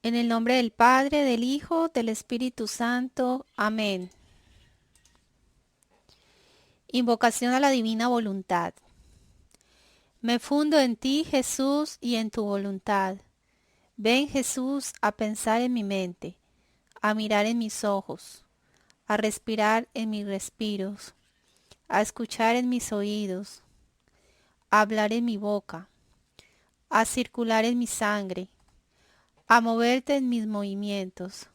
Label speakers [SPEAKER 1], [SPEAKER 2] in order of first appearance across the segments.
[SPEAKER 1] En el nombre del Padre, del Hijo, del Espíritu Santo. Amén. Invocación a la divina voluntad. Me fundo en ti, Jesús, y en tu voluntad. Ven, Jesús, a pensar en mi mente, a mirar en mis ojos, a respirar en mis respiros, a escuchar en mis oídos, a hablar en mi boca, a circular en mi sangre, a moverte en mis movimientos,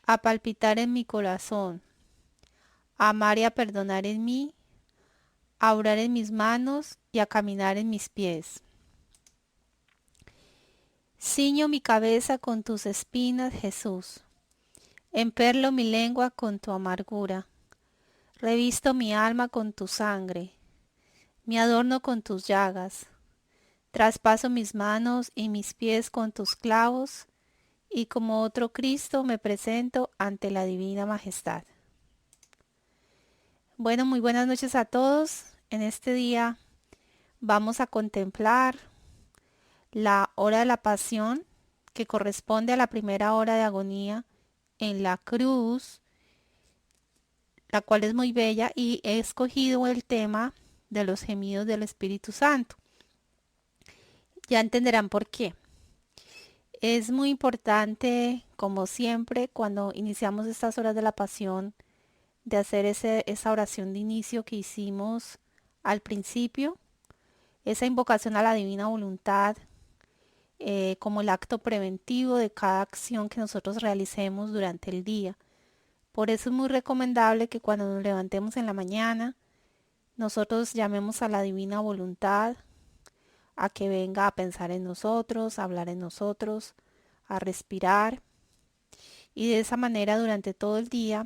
[SPEAKER 1] a palpitar en mi corazón, a amar y a perdonar en mí, a orar en mis manos y a caminar en mis pies. Ciño mi cabeza con tus espinas, Jesús. Emperlo mi lengua con tu amargura. Revisto mi alma con tu sangre. Me adorno con tus llagas. Traspaso mis manos y mis pies con tus clavos. Y como otro Cristo me presento ante la divina majestad. Bueno, muy buenas noches a todos. En este día vamos a contemplar la hora de la pasión, que corresponde a la primera hora de agonía en la cruz, la cual es muy bella, y he escogido el tema de los gemidos del Espíritu Santo. Ya entenderán por qué. Es muy importante, como siempre, cuando iniciamos estas horas de la pasión, de hacer esa oración de inicio que hicimos al principio, esa invocación a la divina voluntad, como el acto preventivo de cada acción que nosotros realicemos durante el día. Por eso es muy recomendable que cuando nos levantemos en la mañana, nosotros llamemos a la divina voluntad a que venga a pensar en nosotros, a hablar en nosotros, a respirar. Y de esa manera durante todo el día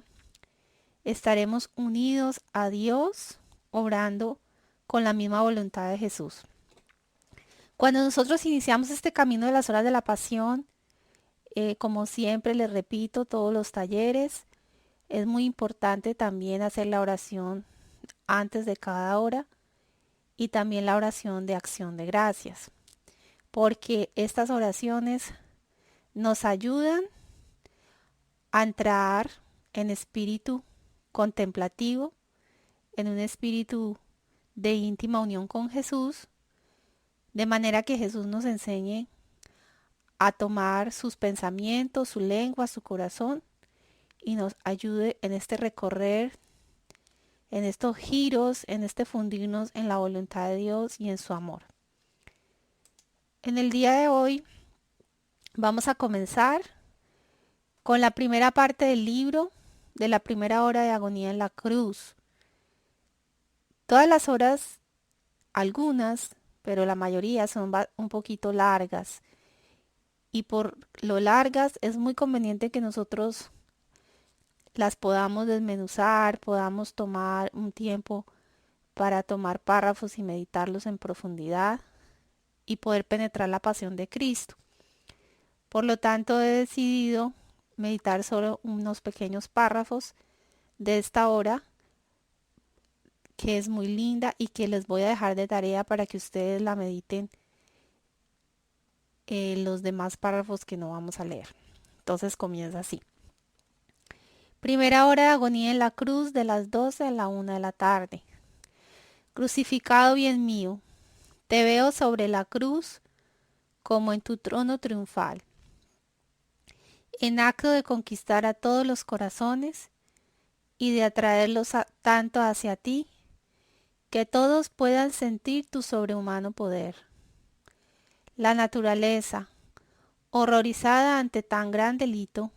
[SPEAKER 1] estaremos unidos a Dios, obrando con la misma voluntad de Jesús. Cuando nosotros iniciamos este camino de las horas de la pasión, como siempre les repito, todos los talleres, es muy importante también hacer la oración antes de cada hora y también la oración de acción de gracias, porque estas oraciones nos ayudan a entrar en espíritu contemplativo, en un espíritu de íntima unión con Jesús, de manera que Jesús nos enseñe a tomar sus pensamientos, su lengua, su corazón, y nos ayude en este recorrer, en estos giros, en este fundirnos en la voluntad de Dios y en su amor. En el día de hoy vamos a comenzar con la primera parte del libro de la primera hora de agonía en la cruz. Todas las horas, algunas, pero la mayoría son un poquito largas. Y por lo largas es muy conveniente que nosotros las podamos desmenuzar, podamos tomar un tiempo para tomar párrafos y meditarlos en profundidad y poder penetrar la pasión de Cristo. Por lo tanto, he decidido meditar solo unos pequeños párrafos de esta hora, que es muy linda y que les voy a dejar de tarea para que ustedes la mediten en los demás párrafos que no vamos a leer. Entonces comienza así. Primera hora de agonía en la cruz, de las 12 a la 1 de la tarde. Crucificado, bien mío, te veo sobre la cruz como en tu trono triunfal, en acto de conquistar a todos los corazones y de atraerlos tanto hacia ti, que todos puedan sentir tu sobrehumano poder. La naturaleza, horrorizada ante tan gran delito,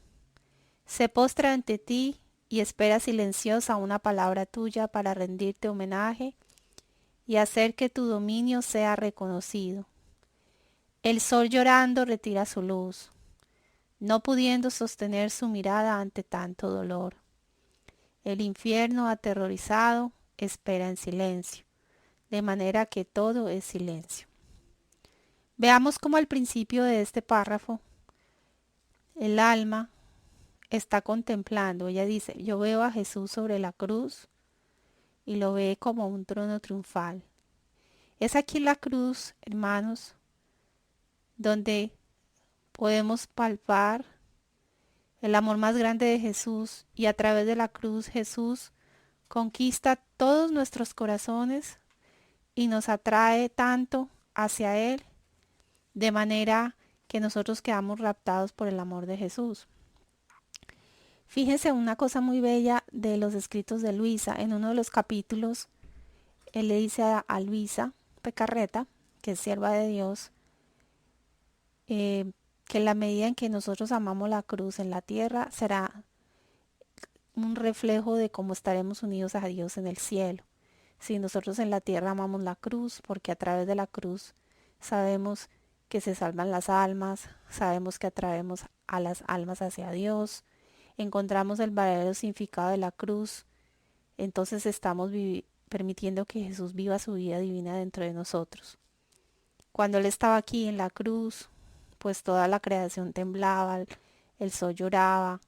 [SPEAKER 1] se postra ante ti y espera silenciosa una palabra tuya para rendirte homenaje y hacer que tu dominio sea reconocido. El sol llorando retira su luz, no pudiendo sostener su mirada ante tanto dolor. El infierno aterrorizado espera en silencio, de manera que todo es silencio. Veamos cómo al principio de este párrafo el alma está contemplando. Ella dice, yo veo a Jesús sobre la cruz y lo ve como un trono triunfal. Es aquí la cruz, hermanos, donde podemos palpar el amor más grande de Jesús, y a través de la cruz Jesús conquista todos nuestros corazones y nos atrae tanto hacia Él, de manera que nosotros quedamos raptados por el amor de Jesús. Fíjense una cosa muy bella de los escritos de Luisa. En uno de los capítulos, él le dice a Luisa Pecarreta, que es sierva de Dios, que la medida en que nosotros amamos la cruz en la tierra será un reflejo de cómo estaremos unidos a Dios en el cielo. Si nosotros en la tierra amamos la cruz, porque a través de la cruz sabemos que se salvan las almas, sabemos que atraemos a las almas hacia Dios, encontramos el verdadero significado de la cruz, entonces estamos permitiendo que Jesús viva su vida divina dentro de nosotros. Cuando Él estaba aquí en la cruz, pues toda la creación temblaba, el sol lloraba,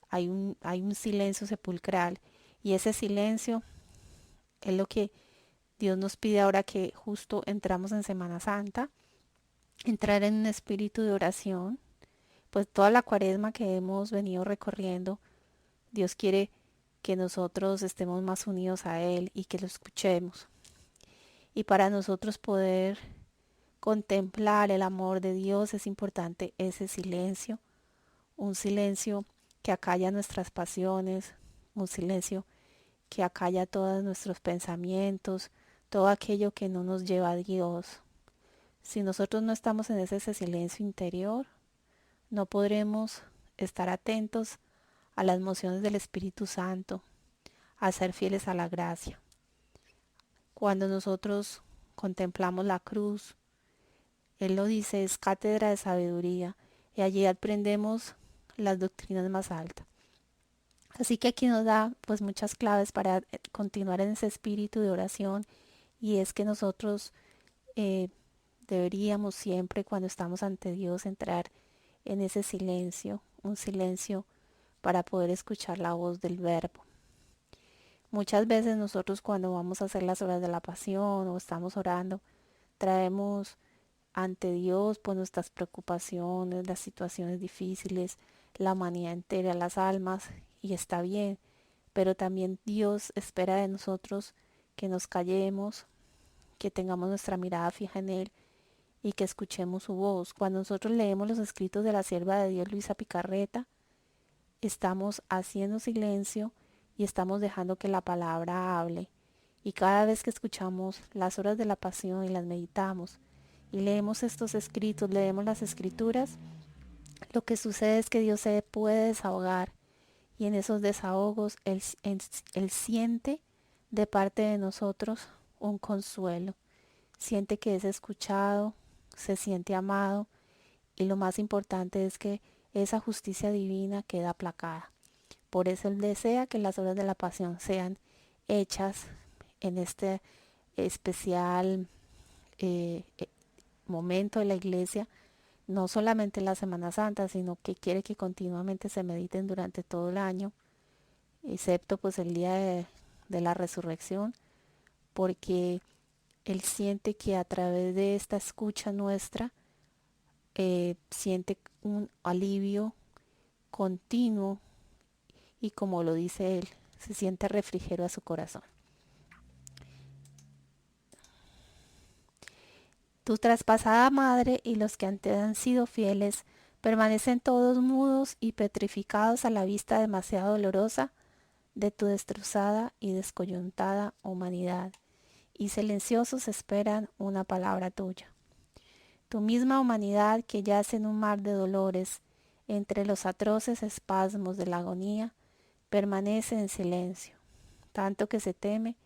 [SPEAKER 1] hay un silencio sepulcral, y ese silencio es lo que Dios nos pide ahora que justo entramos en Semana Santa, entrar en un espíritu de oración. Pues toda la cuaresma que hemos venido recorriendo, Dios quiere que nosotros estemos más unidos a Él y que lo escuchemos. Y para nosotros poder contemplar el amor de Dios es importante ese silencio, un silencio que acalla nuestras pasiones, un silencio que acalla todos nuestros pensamientos, todo aquello que no nos lleva a Dios. Si nosotros no estamos en ese silencio interior, no podremos estar atentos a las mociones del Espíritu Santo, a ser fieles a la gracia. Cuando nosotros contemplamos la cruz, Él lo dice, es cátedra de sabiduría, y allí aprendemos las doctrinas más altas. Así que aquí nos da pues muchas claves para continuar en ese espíritu de oración, y es que nosotros deberíamos siempre cuando estamos ante Dios entrar en ese silencio, un silencio para poder escuchar la voz del Verbo. Muchas veces nosotros cuando vamos a hacer las horas de la pasión o estamos orando, traemos ante Dios pues nuestras preocupaciones, las situaciones difíciles, la humanidad entera, las almas, y está bien, pero también Dios espera de nosotros que nos callemos, que tengamos nuestra mirada fija en Él y que escuchemos su voz. Cuando nosotros leemos los escritos de la sierva de Dios Luisa Picarreta, estamos haciendo silencio y estamos dejando que la palabra hable. Y cada vez que escuchamos las horas de la pasión y las meditamos y leemos estos escritos, leemos las escrituras, lo que sucede es que Dios se puede desahogar, y en esos desahogos él siente de parte de nosotros un consuelo, siente que es escuchado, se siente amado, y lo más importante es que esa justicia divina queda aplacada. Por eso Él desea que las obras de la pasión sean hechas en este especial momento de la iglesia, no solamente en la Semana Santa, sino que quiere que continuamente se mediten durante todo el año, excepto pues el día de la resurrección, porque Él siente que a través de esta escucha nuestra, siente un alivio continuo, y como lo dice Él, se siente refrigerio a su corazón. Tu traspasada madre y los que antes han sido fieles permanecen todos mudos y petrificados a la vista demasiado dolorosa de tu destrozada y descoyuntada humanidad, y silenciosos esperan una palabra tuya. Tu misma humanidad, que yace en un mar de dolores entre los atroces espasmos de la agonía, permanece en silencio, tanto que se teme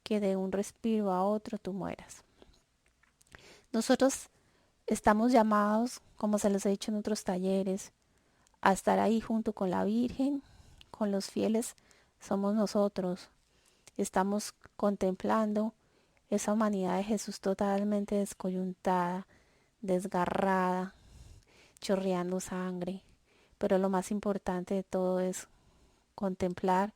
[SPEAKER 1] que de un respiro a otro tú mueras. Nosotros estamos llamados, como se les ha dicho en otros talleres, a estar ahí junto con la Virgen, con los fieles somos nosotros. Estamos contemplando esa humanidad de Jesús totalmente descoyuntada, desgarrada, chorreando sangre. Pero lo más importante de todo es contemplar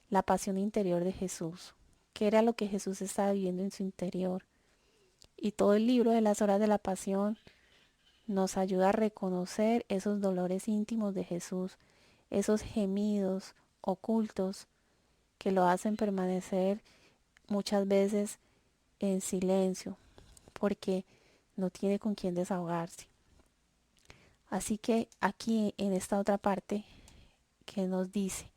[SPEAKER 1] la pasión interior de Jesús, que era lo que Jesús estaba viviendo en su interior. Y todo el libro de las horas de la pasión nos ayuda a reconocer esos dolores íntimos de Jesús, esos gemidos ocultos que lo hacen permanecer muchas veces en silencio, porque no tiene con quién desahogarse. Así que aquí en esta otra parte que nos dice,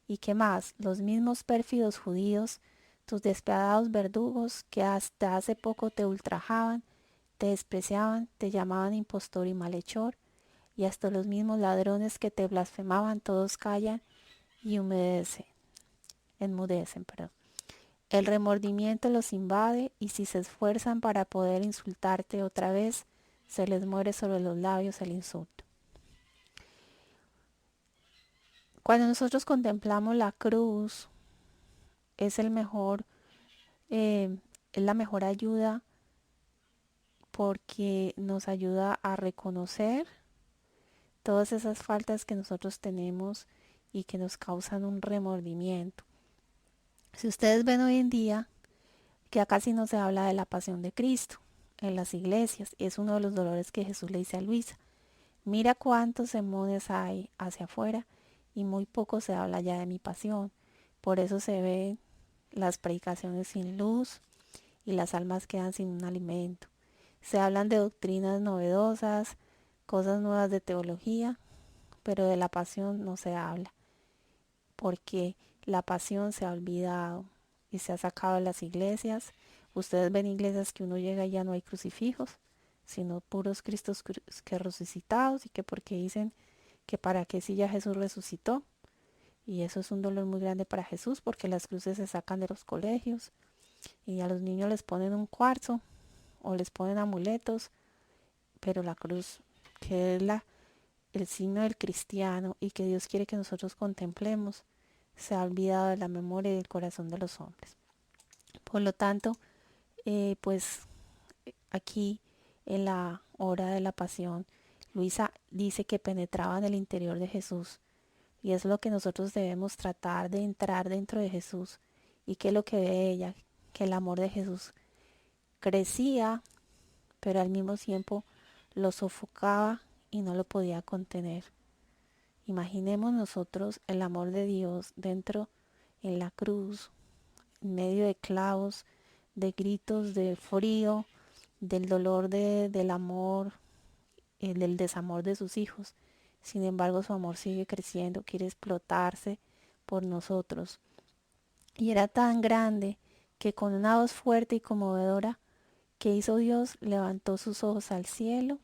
[SPEAKER 1] ¿y qué más? Los mismos pérfidos judíos, tus despiadados verdugos que hasta hace poco te ultrajaban, te despreciaban, te llamaban impostor y malhechor, y hasta los mismos ladrones que te blasfemaban, todos callan y enmudecen, perdón. El remordimiento los invade y si se esfuerzan para poder insultarte otra vez, se les muere sobre los labios el insulto. Cuando nosotros contemplamos la cruz, es el mejor, es la mejor ayuda porque nos ayuda a reconocer todas esas faltas que nosotros tenemos y que nos causan un remordimiento. Si ustedes ven hoy en día que casi no se habla de la pasión de Cristo en las iglesias, es uno de los dolores que Jesús le dice a Luisa. Mira cuántos sermones hay hacia afuera y muy poco se habla ya de mi pasión. Por eso se ven las predicaciones sin luz y las almas quedan sin un alimento. Se hablan de doctrinas novedosas, cosas nuevas de teología, pero de la pasión no se habla, porque la pasión se ha olvidado y se ha sacado de las iglesias. Ustedes ven iglesias que uno llega y ya no hay crucifijos, sino puros Cristos que resucitados y que porque dicen que para qué si ya Jesús resucitó. Y eso es un dolor muy grande para Jesús porque las cruces se sacan de los colegios y a los niños les ponen un cuarzo o les ponen amuletos, pero la cruz, que es el signo del cristiano y que Dios quiere que nosotros contemplemos, se ha olvidado de la memoria y del corazón de los hombres. Por lo tanto, pues aquí en la hora de la pasión, Luisa dice que penetraba en el interior de Jesús y es lo que nosotros debemos tratar de entrar dentro de Jesús. Y que es lo que ve ella, que el amor de Jesús crecía, pero al mismo tiempo lo sofocaba y no lo podía contener. Imaginemos nosotros el amor de Dios dentro en la cruz, en medio de clavos, de gritos, de frío, del dolor del amor, del desamor de sus hijos. Sin embargo, su amor sigue creciendo, quiere explotarse por nosotros. Y era tan grande que con una voz fuerte y conmovedora que hizo Dios, levantó sus ojos al cielo,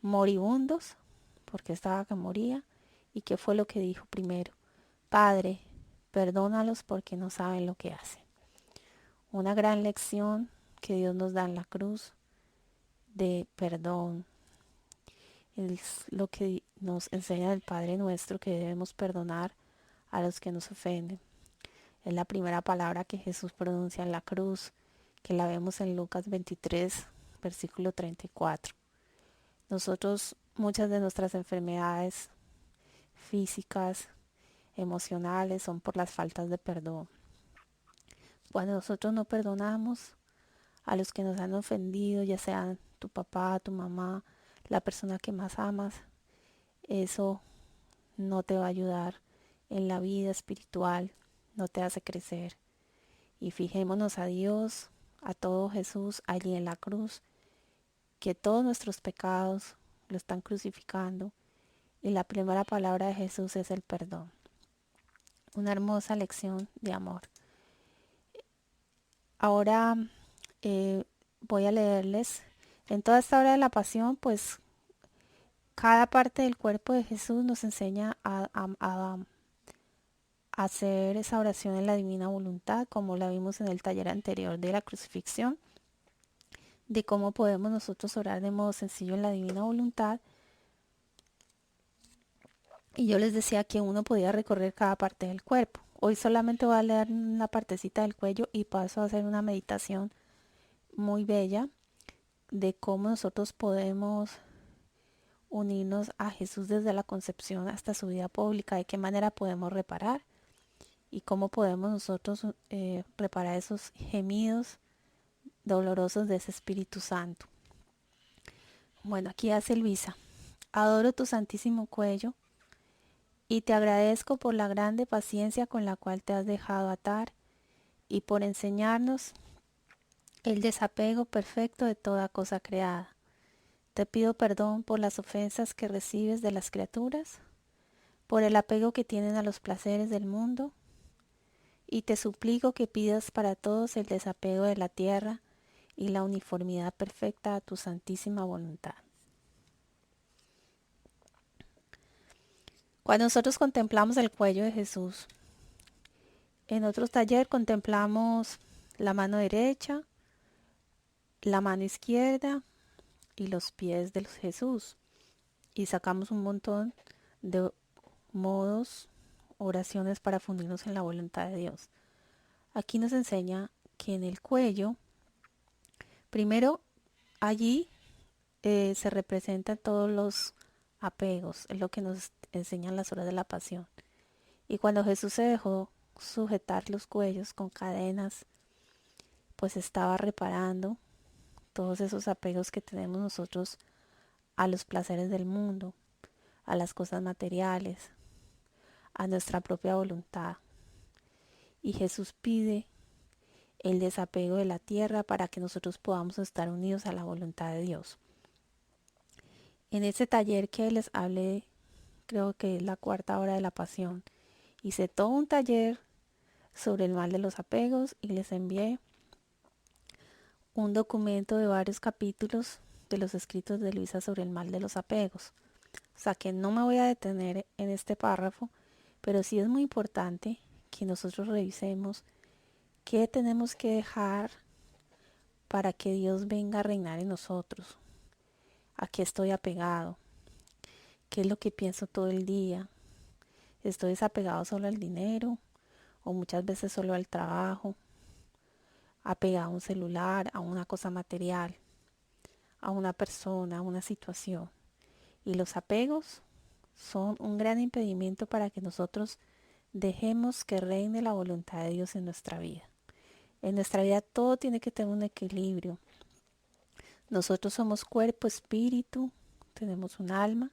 [SPEAKER 1] moribundos, porque estaba que moría, y qué fue lo que dijo primero: Padre, perdónalos porque no saben lo que hacen. Una gran lección que Dios nos da en la cruz de perdón. Es lo que nos enseña el Padre Nuestro, que debemos perdonar a los que nos ofenden. Es la primera palabra que Jesús pronuncia en la cruz, que la vemos en Lucas 23, versículo 34. Nosotros, muchas de nuestras enfermedades físicas, emocionales, son por las faltas de perdón. Cuando nosotros no perdonamos a los que nos han ofendido, ya sean tu papá, tu mamá, la persona que más amas, eso no te va a ayudar en la vida espiritual, no te hace crecer. Y fijémonos a Dios, a todo Jesús allí en la cruz, que todos nuestros pecados lo están crucificando y la primera palabra de Jesús es el perdón. Una hermosa lección de amor. Ahora voy a leerles. En toda esta hora de la pasión, pues cada parte del cuerpo de Jesús nos enseña a hacer esa oración en la divina voluntad, como la vimos en el taller anterior de la crucifixión, de cómo podemos nosotros orar de modo sencillo en la divina voluntad. Y yo les decía que uno podía recorrer cada parte del cuerpo. Hoy solamente voy a leer una partecita del cuello y paso a hacer una meditación muy bella de cómo nosotros podemos unirnos a Jesús desde la concepción hasta su vida pública, de qué manera podemos reparar y cómo podemos nosotros reparar esos gemidos dolorosos de ese Espíritu Santo. Bueno, aquí hace Luisa. Adoro tu santísimo cuello y te agradezco por la grande paciencia con la cual te has dejado atar y por enseñarnos el desapego perfecto de toda cosa creada. Te pido perdón por las ofensas que recibes de las criaturas, por el apego que tienen a los placeres del mundo, y te suplico que pidas para todos el desapego de la tierra y la uniformidad perfecta a tu santísima voluntad. Cuando nosotros contemplamos el cuello de Jesús, en otro taller contemplamos la mano derecha, la mano izquierda y los pies de Jesús. Y sacamos un montón de modos, oraciones para fundirnos en la voluntad de Dios. Aquí nos enseña que en el cuello, primero allí se representan todos los apegos, es lo que nos enseñan las horas de la pasión. Y cuando Jesús se dejó sujetar los cuellos con cadenas, pues estaba reparando todos esos apegos que tenemos nosotros a los placeres del mundo, a las cosas materiales, a nuestra propia voluntad. Y Jesús pide el desapego de la tierra para que nosotros podamos estar unidos a la voluntad de Dios. En ese taller que les hablé, creo que es la cuarta hora de la pasión, hice todo un taller sobre el mal de los apegos y les envié un documento de varios capítulos de los escritos de Luisa sobre el mal de los apegos. O sea que no me voy a detener en este párrafo, pero sí es muy importante que nosotros revisemos qué tenemos que dejar para que Dios venga a reinar en nosotros. ¿A qué estoy apegado? ¿Qué es lo que pienso todo el día? ¿Estoy desapegado solo al dinero o muchas veces solo al trabajo? ¿Apegado a un celular, a una cosa material, a una persona, a una situación? Y los apegos son un gran impedimento para que nosotros dejemos que reine la voluntad de Dios en nuestra vida. En nuestra vida todo tiene que tener un equilibrio. Nosotros somos cuerpo, espíritu, tenemos un alma.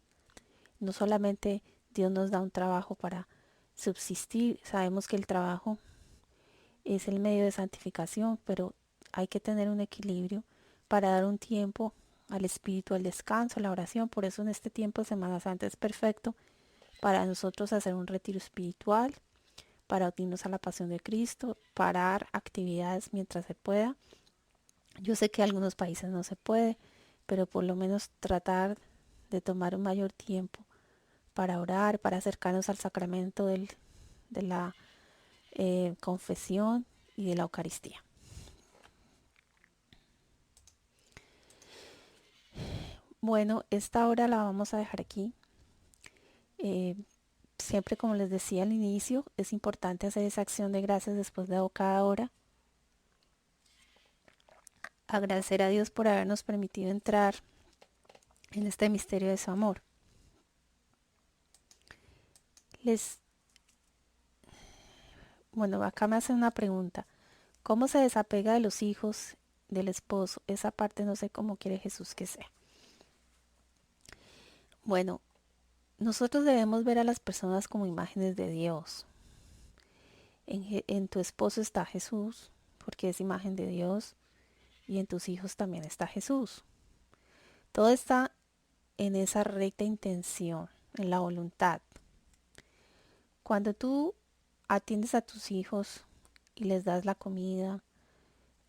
[SPEAKER 1] No solamente Dios nos da un trabajo para subsistir, sabemos que el trabajo es el medio de santificación, pero hay que tener un equilibrio para dar un tiempo al espíritu, al descanso, a la oración. Por eso en este tiempo de Semana Santa es perfecto para nosotros hacer un retiro espiritual, para unirnos a la pasión de Cristo, parar actividades mientras se pueda. Yo sé que en algunos países no se puede, pero por lo menos tratar de tomar un mayor tiempo para orar, para acercarnos al sacramento de la confesión y de la Eucaristía. Bueno, esta hora la vamos a dejar aquí. Eh, Siempre, como les decía al inicio, es importante hacer esa acción de gracias después de cada hora. Agradecer a Dios por habernos permitido entrar en este misterio de su amor. Bueno, acá me hacen una pregunta. ¿Cómo se desapega de los hijos del esposo? Esa parte no sé cómo quiere Jesús que sea. Bueno, nosotros debemos ver a las personas como imágenes de Dios. En tu esposo está Jesús, porque es imagen de Dios, y en tus hijos también está Jesús. Todo está en esa recta intención, en la voluntad. Cuando tú atiendes a tus hijos y les das la comida,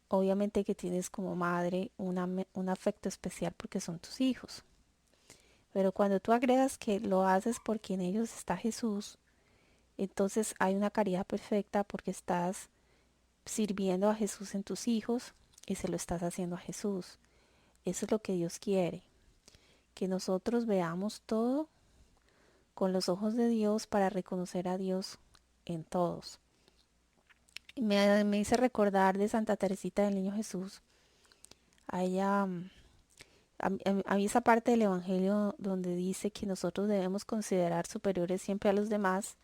[SPEAKER 1] obviamente que tienes como madre un afecto especial porque son tus hijos. Pero cuando tú agregas que lo haces porque en ellos está Jesús, entonces hay una caridad perfecta porque estás sirviendo a Jesús en tus hijos y se lo estás haciendo a Jesús. Eso es lo que Dios quiere, que nosotros veamos todo con los ojos de Dios para reconocer a Dios en todos. Me hice recordar de Santa Teresita del Niño Jesús. A ella, a mí esa parte del Evangelio donde dice que nosotros debemos considerar superiores siempre a los demás,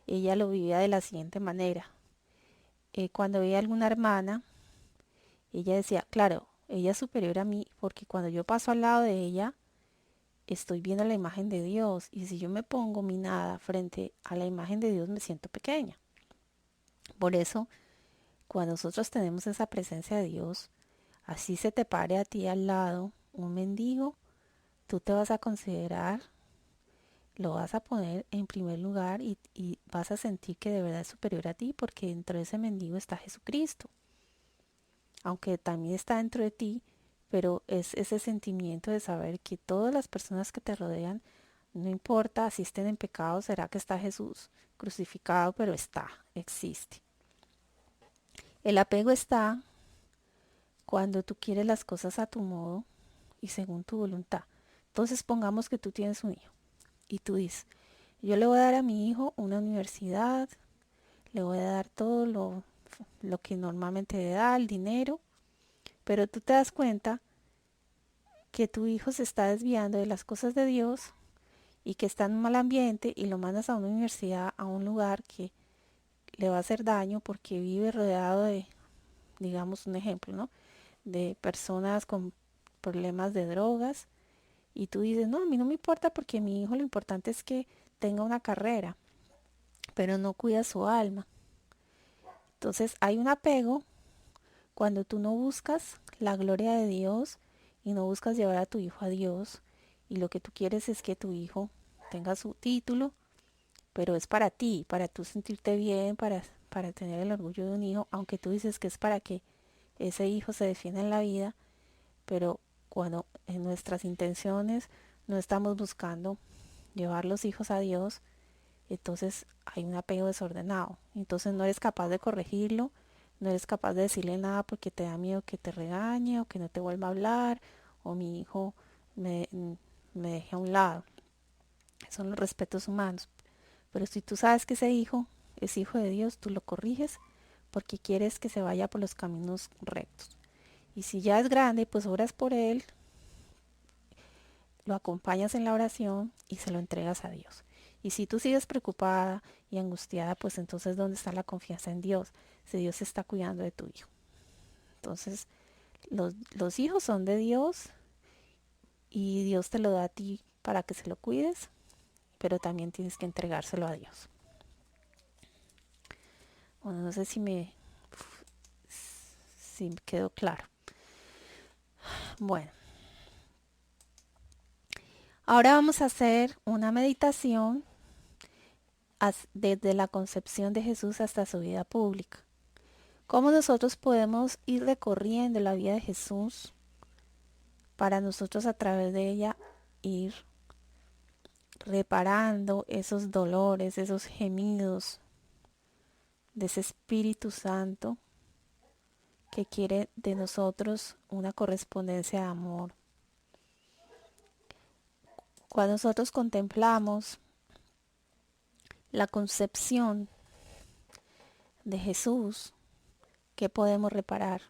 [SPEAKER 1] ella lo vivía de la siguiente manera. Cuando veía alguna hermana, ella decía, claro, ella es superior a mí porque cuando yo paso al lado de ella, estoy viendo la imagen de Dios, y si yo me pongo mi nada frente a la imagen de Dios me siento pequeña. Por eso, cuando nosotros tenemos esa presencia de Dios, así se te pare a ti al lado un mendigo, tú te vas a considerar, lo vas a poner en primer lugar, y vas a sentir que de verdad es superior a ti, porque dentro de ese mendigo está Jesucristo, aunque también está dentro de ti, pero es ese sentimiento de saber que todas las personas que te rodean, no importa si estén en pecado, será que está Jesús crucificado, pero existe. El apego está cuando tú quieres las cosas a tu modo y según tu voluntad. Entonces pongamos que tú tienes un hijo y tú dices, yo le voy a dar a mi hijo una universidad, le voy a dar todo lo que normalmente le da, el dinero, pero tú te das cuenta que tu hijo se está desviando de las cosas de Dios y que está en un mal ambiente, y lo mandas a una universidad, a un lugar que le va a hacer daño porque vive rodeado de, digamos un ejemplo, ¿no? De personas con problemas de drogas, y tú dices, no, a mí no me importa porque mi hijo lo importante es que tenga una carrera, pero no cuida su alma. Entonces hay un apego cuando tú no buscas la gloria de Dios y no buscas llevar a tu hijo a Dios, y lo que tú quieres es que tu hijo tenga su título, pero es para ti, para tú sentirte bien, para tener el orgullo de un hijo, aunque tú dices que es para que ese hijo se defienda en la vida, pero cuando en nuestras intenciones no estamos buscando llevar los hijos a Dios, entonces hay un apego desordenado. Entonces no eres capaz de corregirlo, no eres capaz de decirle nada porque te da miedo que te regañe o que no te vuelva a hablar, o mi hijo me, me deje a un lado. Son los respetos humanos. Pero si tú sabes que ese hijo es hijo de Dios, tú lo corriges porque quieres que se vaya por los caminos rectos. Y si ya es grande, pues oras por él, lo acompañas en la oración y se lo entregas a Dios. Y si tú sigues preocupada y angustiada, pues entonces ¿dónde está la confianza en Dios? Si Dios está cuidando de tu hijo. Entonces, los hijos son de Dios y Dios te lo da a ti para que se lo cuides, pero también tienes que entregárselo a Dios. Bueno, no sé si me quedó claro. Bueno, ahora vamos a hacer una meditación desde la concepción de Jesús hasta su vida pública. ¿Cómo nosotros podemos ir recorriendo la vida de Jesús para nosotros a través de ella ir reparando esos dolores, esos gemidos de ese Espíritu Santo que quiere de nosotros una correspondencia de amor? Cuando nosotros contemplamos la concepción de Jesús, ¿qué podemos reparar?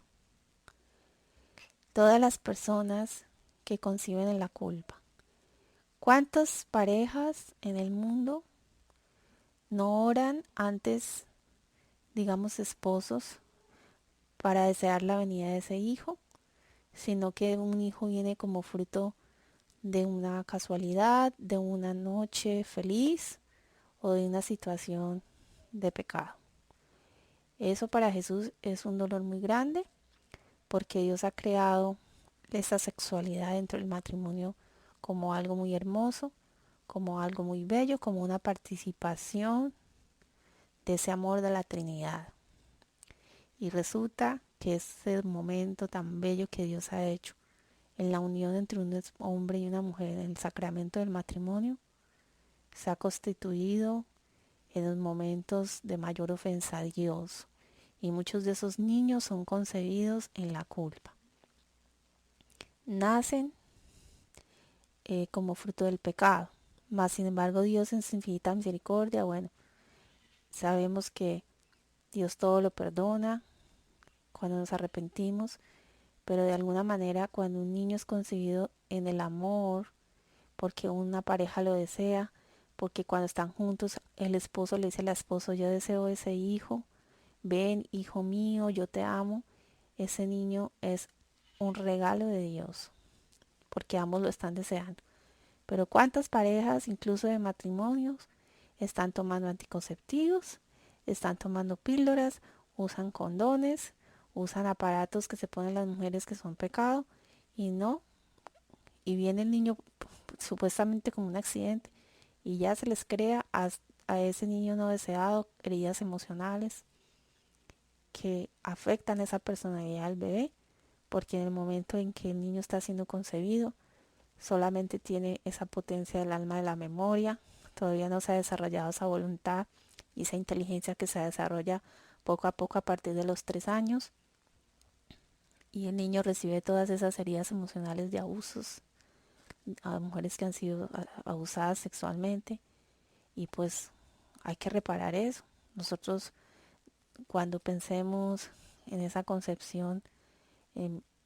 [SPEAKER 1] Todas las personas que conciben en la culpa. ¿Cuántas parejas en el mundo no oran antes, digamos esposos, para desear la venida de ese hijo, sino que un hijo viene como fruto de una casualidad, de una noche feliz o de una situación de pecado? Eso para Jesús es un dolor muy grande, porque Dios ha creado esa sexualidad dentro del matrimonio como algo muy hermoso, como algo muy bello, como una participación de ese amor de la Trinidad. Y resulta que ese momento tan bello que Dios ha hecho en la unión entre un hombre y una mujer, en el sacramento del matrimonio, se ha constituido en los momentos de mayor ofensa a Dios. Y muchos de esos niños son concebidos en la culpa. Nacen como fruto del pecado. Mas sin embargo Dios en su infinita misericordia, bueno, sabemos que Dios todo lo perdona cuando nos arrepentimos, pero de alguna manera cuando un niño es concebido en el amor, porque una pareja lo desea, porque cuando están juntos el esposo le dice al esposo, yo deseo ese hijo, ven hijo mío, yo te amo, ese niño es un regalo de Dios, porque ambos lo están deseando. Pero ¿cuántas parejas, incluso de matrimonios, están tomando anticonceptivos, están tomando píldoras, usan condones, usan aparatos que se ponen las mujeres que son pecado y no? Y viene el niño supuestamente como un accidente y ya se les crea a ese niño no deseado heridas emocionales que afectan esa personalidad del bebé, porque en el momento en que el niño está siendo concebido, solamente tiene esa potencia del alma de la memoria, todavía no se ha desarrollado esa voluntad y esa inteligencia que se desarrolla poco a poco a partir de los 3 años, y el niño recibe todas esas heridas emocionales de abusos a mujeres que han sido abusadas sexualmente, y pues hay que reparar eso. Nosotros cuando pensemos en esa concepción,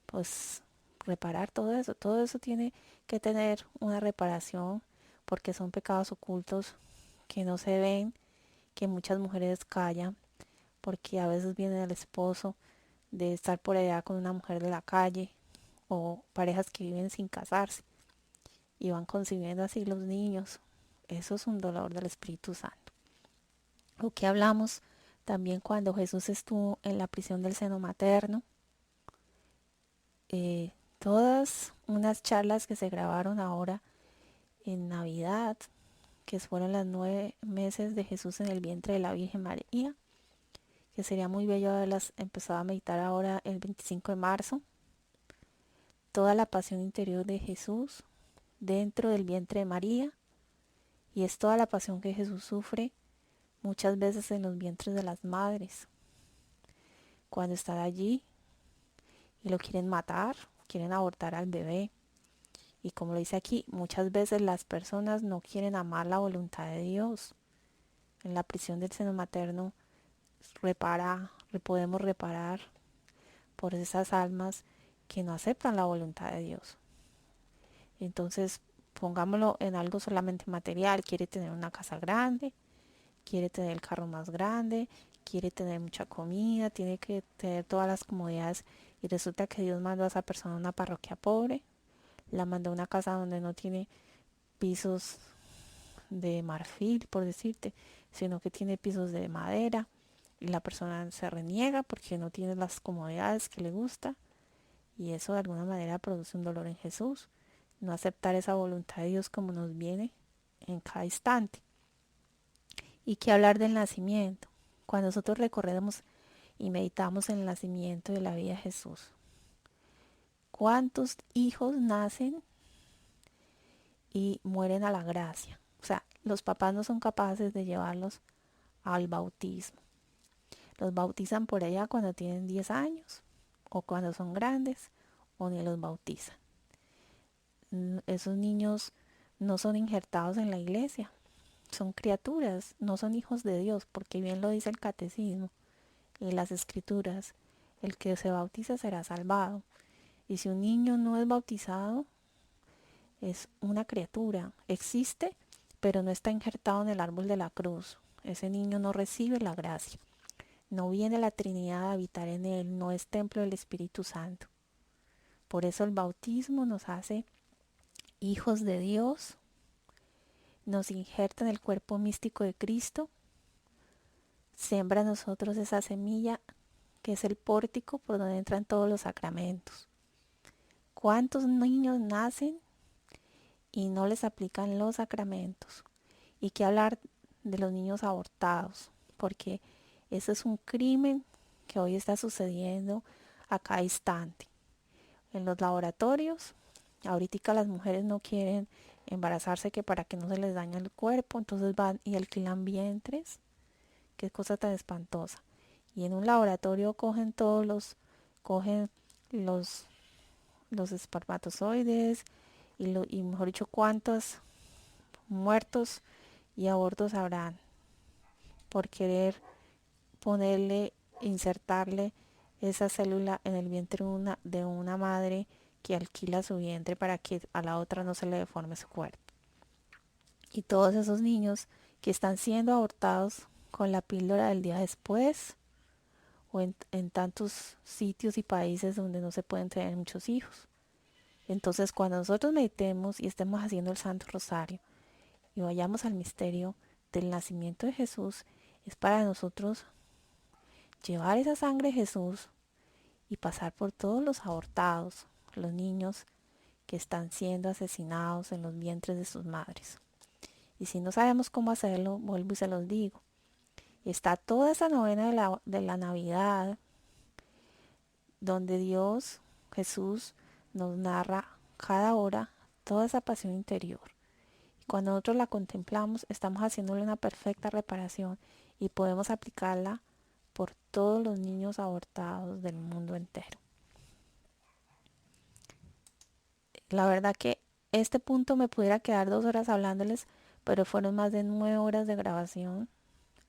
[SPEAKER 1] pues reparar todo eso tiene que tener una reparación, porque son pecados ocultos que no se ven, que muchas mujeres callan, porque a veces viene el esposo de estar por allá con una mujer de la calle, o parejas que viven sin casarse y van concibiendo así los niños. Eso es un dolor del Espíritu Santo. O que hablamos también cuando Jesús estuvo en la prisión del seno materno, todas unas charlas que se grabaron ahora en Navidad, que fueron las 9 meses de Jesús en el vientre de la Virgen María, que sería muy bello haberlas empezado a meditar ahora el 25 de marzo. Toda la pasión interior de Jesús dentro del vientre de María, y es toda la pasión que Jesús sufre muchas veces en los vientres de las madres, cuando están allí y lo quieren matar, quieren abortar al bebé. Y como lo dice aquí, muchas veces las personas no quieren amar la voluntad de Dios. En la prisión del seno materno podemos reparar por esas almas que no aceptan la voluntad de Dios. Entonces, pongámoslo en algo solamente material. Quiere tener una casa grande, quiere tener el carro más grande, quiere tener mucha comida, tiene que tener todas las comodidades, y resulta que Dios mandó a esa persona a una parroquia pobre, la mandó a una casa donde no tiene pisos de marfil, por decirte, sino que tiene pisos de madera, y la persona se reniega porque no tiene las comodidades que le gusta, y eso de alguna manera produce un dolor en Jesús, no aceptar esa voluntad de Dios como nos viene en cada instante. Y que hablar del nacimiento, cuando nosotros recorremos y meditamos en el nacimiento de la vida de Jesús, ¿cuántos hijos nacen y mueren a la gracia? O sea, los papás no son capaces de llevarlos al bautismo. Los bautizan por allá cuando tienen 10 años, o cuando son grandes, o ni los bautizan. Esos niños no son injertados en la iglesia, son criaturas, no son hijos de Dios, porque bien lo dice el catecismo y las escrituras: el que se bautiza será salvado. Y si un niño no es bautizado, es una criatura, existe, pero no está injertado en el árbol de la cruz. Ese niño no recibe la gracia, no viene la Trinidad a habitar en él, no es templo del Espíritu Santo. Por eso el bautismo nos hace hijos de Dios, nos injerta en el cuerpo místico de Cristo, siembra en nosotros esa semilla que es el pórtico por donde entran todos los sacramentos. ¿Cuántos niños nacen y no les aplican los sacramentos? Y qué hablar de los niños abortados, porque eso es un crimen que hoy está sucediendo a cada instante. En los laboratorios, ahorita las mujeres no quieren embarazarse, que para que no se les dañe el cuerpo, entonces van y alquilan vientres. Qué cosa tan espantosa. Y en un laboratorio cogen los, los espermatozoides, y mejor dicho, cuántos muertos y abortos habrán por querer ponerle, insertarle esa célula en el vientre de una madre que alquila su vientre para que a la otra no se le deforme su cuerpo. Y todos esos niños que están siendo abortados con la píldora del día después, o en tantos sitios y países donde no se pueden tener muchos hijos. Entonces, cuando nosotros meditemos y estemos haciendo el Santo Rosario y vayamos al misterio del nacimiento de Jesús, es para nosotros llevar esa sangre de Jesús y pasar por todos los abortados, los niños que están siendo asesinados en los vientres de sus madres. Y si no sabemos cómo hacerlo, vuelvo y se los digo. Está toda esa novena de la Navidad, donde Dios, Jesús, nos narra cada hora toda esa pasión interior. Y cuando nosotros la contemplamos, estamos haciéndole una perfecta reparación y podemos aplicarla por todos los niños abortados del mundo entero. La verdad que este punto me pudiera quedar 2 horas hablándoles, pero fueron más de 9 horas de grabación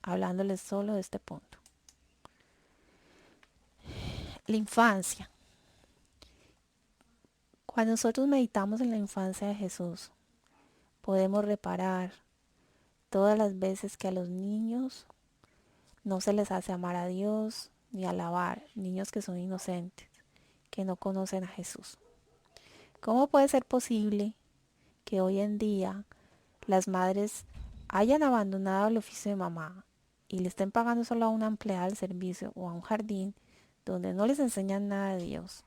[SPEAKER 1] hablándoles solo de este punto. La infancia. Cuando nosotros meditamos en la infancia de Jesús, podemos reparar todas las veces que a los niños no se les hace amar a Dios ni alabar, niños que son inocentes, que no conocen a Jesús. ¿Cómo puede ser posible que hoy en día las madres hayan abandonado el oficio de mamá y le estén pagando solo a una empleada del servicio o a un jardín donde no les enseñan nada de Dios?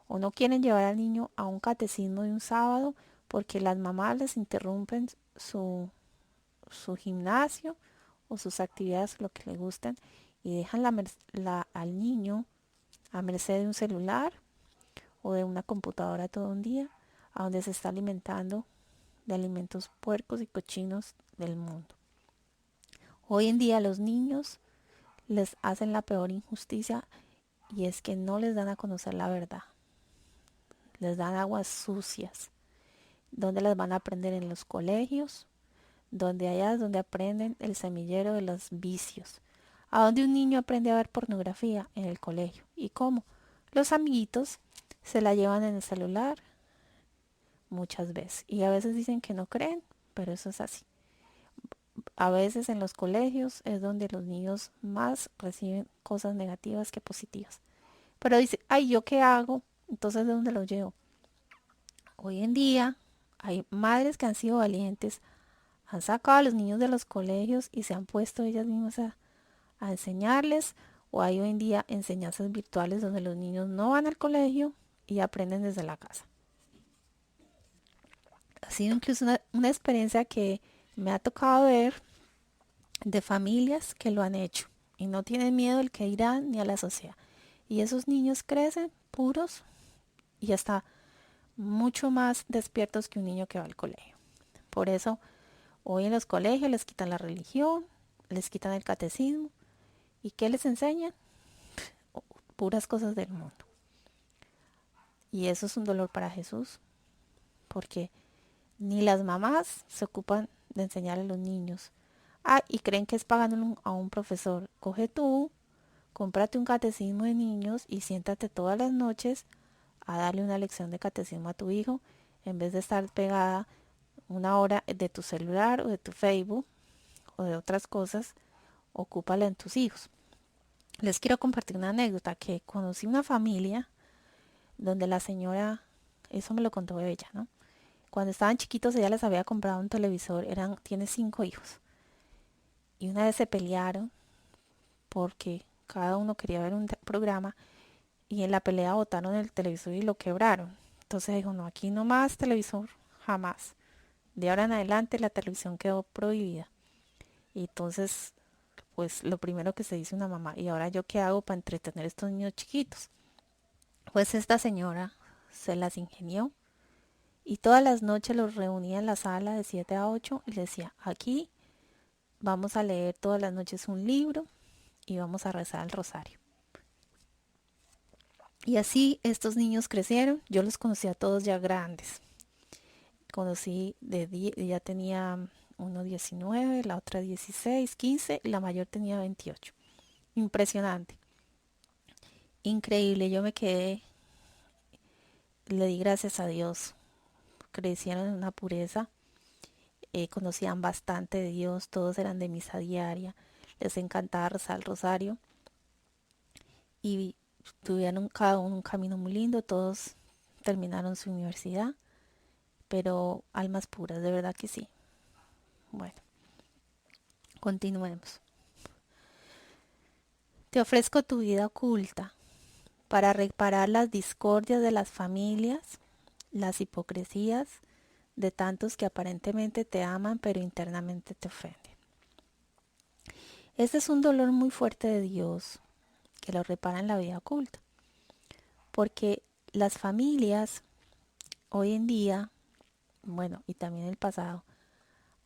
[SPEAKER 1] O no quieren llevar al niño a un catecismo de un sábado porque las mamás les interrumpen su gimnasio o sus actividades, lo que le gusten, y dejan al niño a merced de un celular o de una computadora todo un día, a donde se está alimentando de alimentos puercos y cochinos del mundo. Hoy en día los niños les hacen la peor injusticia, y es que no les dan a conocer la verdad. Les dan aguas sucias, donde las van a aprender en los colegios, donde allá es donde aprenden el semillero de los vicios. A donde un niño aprende a ver pornografía en el colegio. ¿Y cómo? Los amiguitos se la llevan en el celular muchas veces. Y a veces dicen que no creen, pero eso es así. A veces en los colegios es donde los niños más reciben cosas negativas que positivas. Pero dice, ay, ¿yo qué hago? Entonces, ¿de dónde lo llevo? Hoy en día hay madres que han sido valientes, han sacado a los niños de los colegios y se han puesto ellas mismas a enseñarles, o hay hoy en día enseñanzas virtuales donde los niños no van al colegio y aprenden desde la casa. Ha sido incluso una experiencia que me ha tocado ver de familias que lo han hecho y no tienen miedo al que irán ni a la sociedad. Y esos niños crecen puros y hasta mucho más despiertos que un niño que va al colegio. Por eso hoy en los colegios les quitan la religión, les quitan el catecismo. ¿Y qué les enseñan? Puras cosas del mundo. Y eso es un dolor para Jesús, porque ni las mamás se ocupan de enseñar a los niños. Ah, y creen que es pagando a un profesor. Coge tú, cómprate un catecismo de niños y siéntate todas las noches a darle una lección de catecismo a tu hijo, en vez de estar pegada 1 hora de tu celular o de tu Facebook o de otras cosas. Ocúpala en tus hijos. Les quiero compartir una anécdota, que conocí una familia donde la señora, eso me lo contó ella, ¿no? Cuando estaban chiquitos ella les había comprado un televisor, tiene 5 hijos. Y una vez se pelearon porque cada uno quería ver un programa, y en la pelea botaron el televisor y lo quebraron. Entonces dijo, no, aquí no más televisor, jamás. De ahora en adelante la televisión quedó prohibida. Y entonces, pues lo primero que se dice una mamá, ¿y ahora yo qué hago para entretener a estos niños chiquitos? Pues esta señora se las ingenió y todas las noches los reunía en la sala de 7 a 8 y les decía, aquí vamos a leer todas las noches un libro y vamos a rezar el rosario. Y así estos niños crecieron. Yo los conocí a todos ya grandes. Conocí ya tenía uno 19, la otra 16, 15 y la mayor tenía 28. Impresionante. Increíble. Yo me quedé, le di gracias a Dios. Crecieron en una pureza. Conocían bastante de Dios. Todos eran de misa diaria. Les encantaba rezar el rosario. Y tuvieron cada uno un camino muy lindo. Todos terminaron su universidad, pero almas puras, de verdad que sí. Bueno, continuemos. Te ofrezco tu vida oculta para reparar las discordias de las familias, las hipocresías de tantos que aparentemente te aman pero internamente te ofenden. Este es un dolor muy fuerte de Dios que lo repara en la vida oculta, porque las familias hoy en día, bueno, y también en el pasado,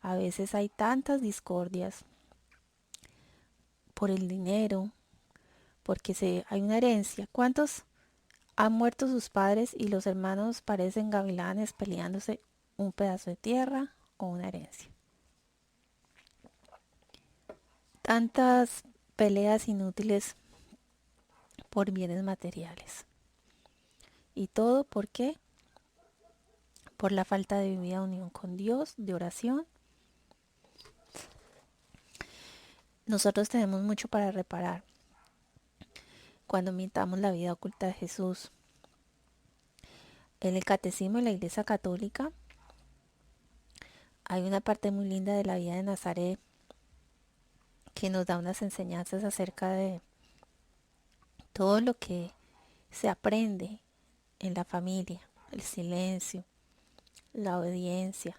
[SPEAKER 1] a veces hay tantas discordias por el dinero, porque hay una herencia. ¿Cuántos han muerto sus padres y los hermanos parecen gavilanes peleándose un pedazo de tierra o una herencia? Tantas peleas inútiles por bienes materiales. ¿Y todo por qué? Por la falta de vida de unión con Dios, de oración. Nosotros tenemos mucho para reparar cuando imitamos la vida oculta de Jesús. En el Catecismo de la Iglesia Católica hay una parte muy linda de la vida de Nazaret que nos da unas enseñanzas acerca de todo lo que se aprende en la familia, el silencio, la obediencia.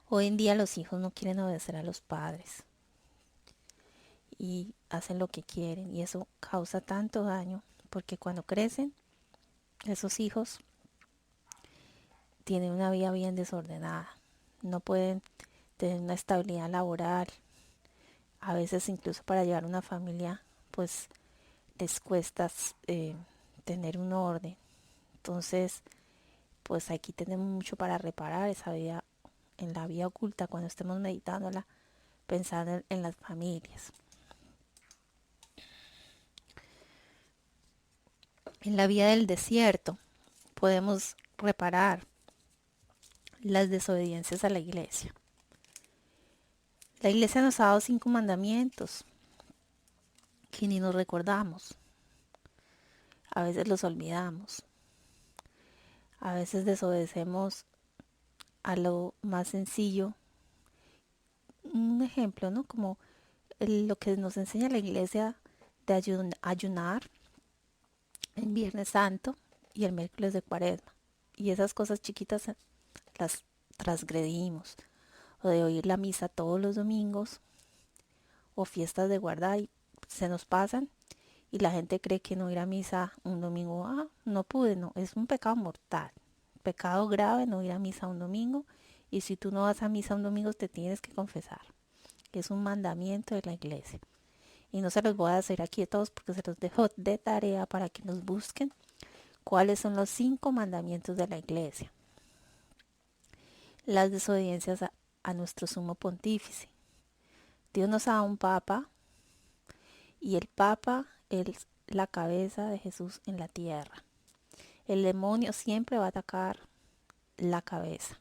[SPEAKER 1] Hoy en día los hijos no quieren obedecer a los padres y hacen lo que quieren, y eso causa tanto daño porque cuando crecen esos hijos tienen una vida bien desordenada, no pueden tener una estabilidad laboral, a veces incluso para llevar una familia pues les cuesta tener un orden. Entonces pues aquí tenemos mucho para reparar esa vida, en la vida oculta, cuando estemos meditándola, pensando en las familias. En la vida del desierto podemos reparar las desobediencias a la iglesia. La iglesia nos ha dado 5 mandamientos que ni nos recordamos. A veces los olvidamos. A veces desobedecemos a lo más sencillo. Un ejemplo, ¿no? Como lo que nos enseña la iglesia de ayunar el Viernes Santo y el miércoles de Cuaresma. Y esas cosas chiquitas las transgredimos. O de oír la misa todos los domingos, o fiestas de guardar, y se nos pasan, y la gente cree que no ir a misa un domingo, no pude, no, es un pecado mortal, pecado grave no ir a misa un domingo, y si tú no vas a misa un domingo te tienes que confesar, que es un mandamiento de la iglesia. Y no se los voy a hacer aquí a todos porque se los dejo de tarea para que nos busquen cuáles son los 5 mandamientos de la iglesia. Las desobediencias a nuestro sumo pontífice. Dios nos ha dado un papa, y el papa es la cabeza de Jesús en la tierra. El demonio siempre va a atacar la cabeza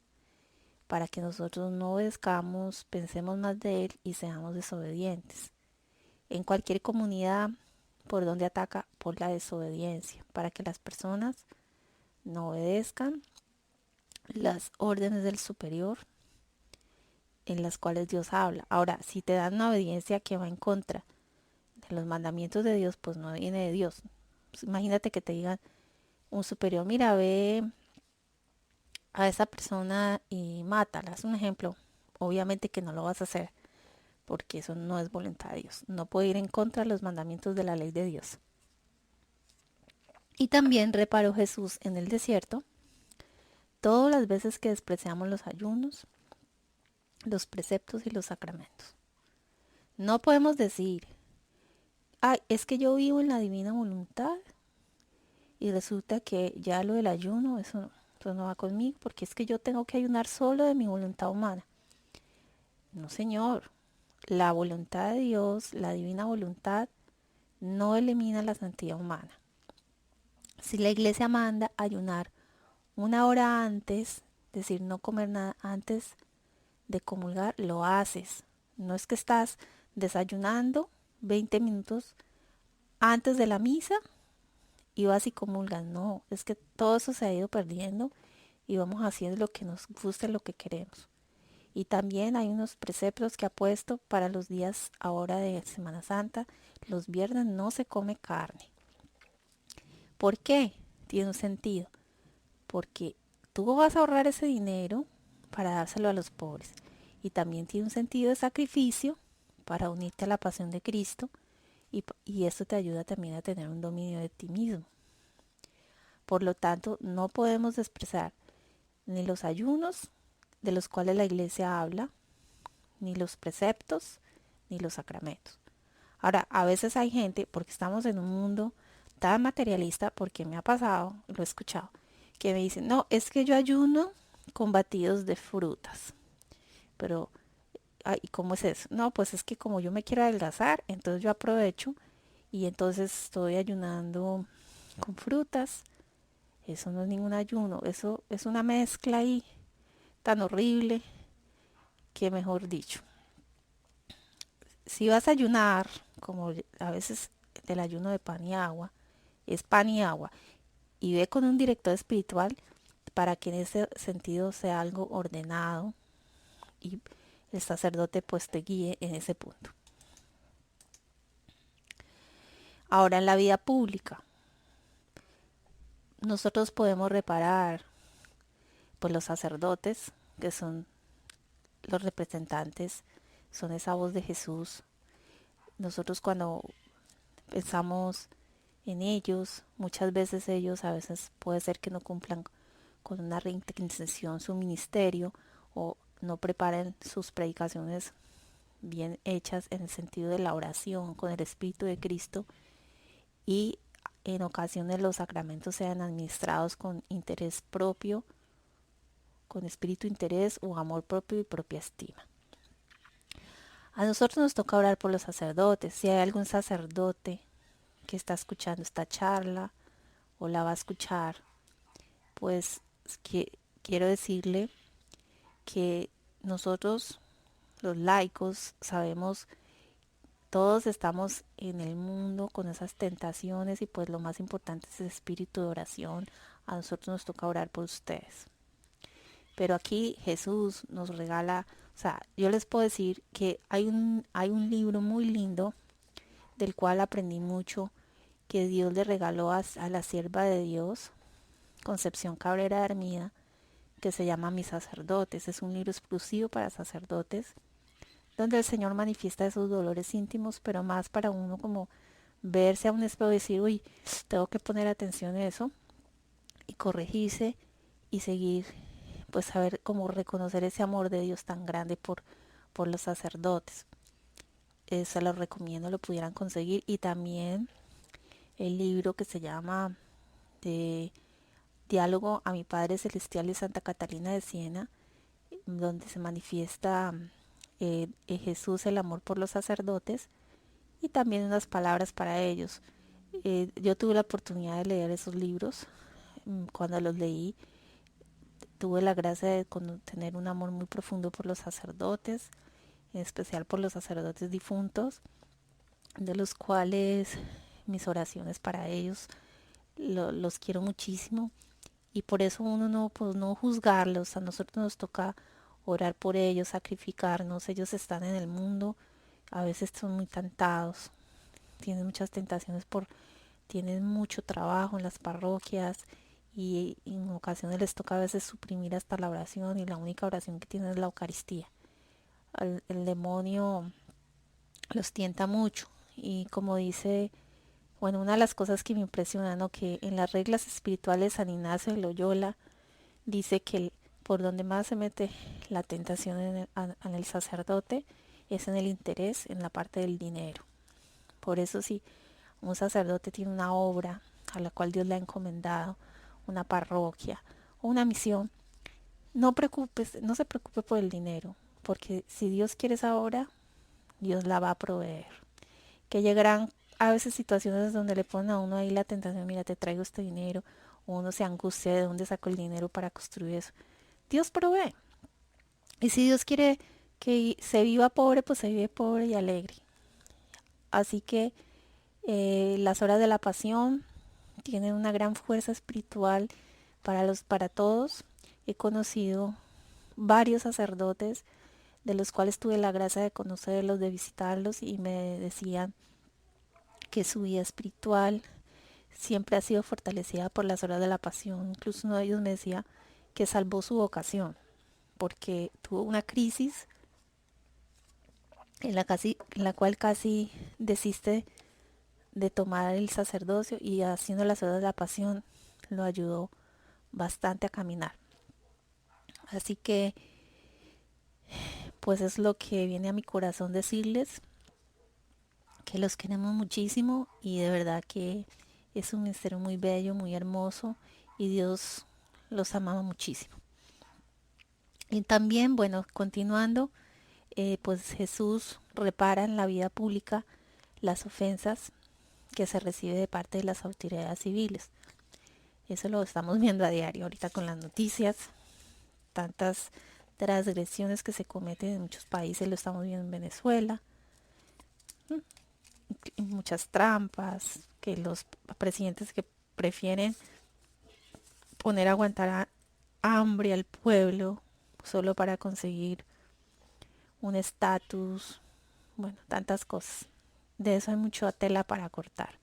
[SPEAKER 1] para que nosotros no obedezcamos, pensemos más de él y seamos desobedientes. En cualquier comunidad, ¿por donde ataca? Por la desobediencia, para que las personas no obedezcan las órdenes del superior en las cuales Dios habla. Ahora, si te dan una obediencia que va en contra de los mandamientos de Dios, pues no viene de Dios. Pues imagínate que te digan un superior, mira, ve a esa persona y mátala. Es un ejemplo. Obviamente que no lo vas a hacer, porque eso no es voluntad de Dios. No puede ir en contra de los mandamientos de la ley de Dios. Y también reparó Jesús en el desierto todas las veces que despreciamos los ayunos, los preceptos y los sacramentos. No podemos decir, ay, es que yo vivo en la divina voluntad y resulta que ya lo del ayuno, eso no va conmigo, porque es que yo tengo que ayunar solo de mi voluntad humana. No, señor. La voluntad de Dios, la divina voluntad, no elimina la santidad humana. Si la iglesia manda ayunar 1 hora antes, es decir, no comer nada antes de comulgar, lo haces. No es que estás desayunando 20 minutos antes de la misa y vas y comulgas. No, es que todo eso se ha ido perdiendo y vamos haciendo lo que nos guste, lo que queremos. Y también hay unos preceptos que ha puesto para los días ahora de Semana Santa. Los viernes no se come carne. ¿Por qué? Tiene un sentido. Porque tú vas a ahorrar ese dinero para dárselo a los pobres. Y también tiene un sentido de sacrificio para unirte a la pasión de Cristo. Y esto te ayuda también a tener un dominio de ti mismo. Por lo tanto, no podemos despreciar ni los ayunos de los cuales la iglesia habla, ni los preceptos, ni los sacramentos. Ahora, a veces hay gente, porque estamos en un mundo tan materialista, porque me ha pasado, lo he escuchado, que me dicen, no, es que yo ayuno con batidos de frutas. Pero, ¿y cómo es eso? No, pues es que como yo me quiero adelgazar, entonces yo aprovecho y entonces estoy ayunando con frutas. Eso no es ningún ayuno, eso es una mezcla ahí tan horrible que mejor dicho. Si vas a ayunar, como a veces del ayuno de pan y agua, es pan y agua, y ve con un director espiritual para que en ese sentido sea algo ordenado y el sacerdote pues te guíe en ese punto. Ahora en la vida pública, nosotros podemos reparar pues los sacerdotes, que son los representantes, son esa voz de Jesús. Nosotros cuando pensamos en ellos, muchas veces ellos a veces puede ser que no cumplan con una reintegración su ministerio o no preparen sus predicaciones bien hechas en el sentido de la oración con el Espíritu de Cristo y en ocasiones los sacramentos sean administrados con interés propio, con espíritu interés o amor propio y propia estima. A nosotros nos toca orar por los sacerdotes. Si hay algún sacerdote que está escuchando esta charla o la va a escuchar, pues quiero decirle que nosotros los laicos sabemos, todos estamos en el mundo con esas tentaciones y pues lo más importante es el espíritu de oración. A nosotros nos toca orar por ustedes. Pero aquí Jesús nos regala, o sea, yo les puedo decir que hay un libro muy lindo del cual aprendí mucho que Dios le regaló a la sierva de Dios, Concepción Cabrera de Armida, que se llama Mis sacerdotes. Es un libro exclusivo para sacerdotes, donde el Señor manifiesta esos dolores íntimos, pero más para uno como verse a un espejo y decir, uy, tengo que poner atención a eso y corregirse y seguir, pues saber cómo reconocer ese amor de Dios tan grande por los sacerdotes. Se los recomiendo, lo pudieran conseguir. Y también el libro que se llama de Diálogo a mi Padre Celestial de Santa Catalina de Siena, donde se manifiesta Jesús, el amor por los sacerdotes y también unas palabras para ellos. Yo tuve la oportunidad de leer esos libros. Cuando los leí, tuve la gracia de tener un amor muy profundo por los sacerdotes, en especial por los sacerdotes difuntos, de los cuales mis oraciones para ellos los quiero muchísimo y por eso uno no, pues, no juzgarlos. A nosotros nos toca orar por ellos, sacrificarnos. Ellos están en el mundo, a veces son muy tentados, tienen muchas tentaciones tienen mucho trabajo en las parroquias y en ocasiones les toca a veces suprimir hasta la oración y la única oración que tienen es la Eucaristía. El demonio los tienta mucho y como dice, bueno, una de las cosas que me impresiona, ¿no? Que en las reglas espirituales San Ignacio de Loyola dice que por donde más se mete la tentación en el sacerdote es en el interés, en la parte del dinero. Por eso si un sacerdote tiene una obra a la cual Dios le ha encomendado, una parroquia o una misión, no se preocupe por el dinero, porque si Dios quiere esa obra, Dios la va a proveer. Que llegarán a veces situaciones donde le ponen a uno ahí la tentación, mira, te traigo este dinero, o uno se angustia de dónde sacó el dinero para construir eso. Dios provee. Y si Dios quiere que se viva pobre, pues se vive pobre y alegre. Así que las horas de la pasión tienen una gran fuerza espiritual para todos. He conocido varios sacerdotes de los cuales tuve la gracia de conocerlos, de visitarlos, y me decían que su vida espiritual siempre ha sido fortalecida por las horas de la pasión. Incluso uno de ellos me decía que salvó su vocación porque tuvo una crisis en la cual casi desiste de tomar el sacerdocio, y haciendo las horas de la pasión lo ayudó bastante a caminar. Así que pues es lo que viene a mi corazón decirles, que los queremos muchísimo y de verdad que es un misterio muy bello, muy hermoso, y Dios los amaba muchísimo. Y también, bueno, continuando, pues Jesús repara en la vida pública las ofensas que se recibe de parte de las autoridades civiles. Eso lo estamos viendo a diario ahorita con las noticias, tantas transgresiones que se cometen en muchos países, lo estamos viendo en Venezuela, muchas trampas, que los presidentes que prefieren poner a aguantar hambre al pueblo solo para conseguir un estatus, bueno, tantas cosas. De eso hay mucha tela para cortar.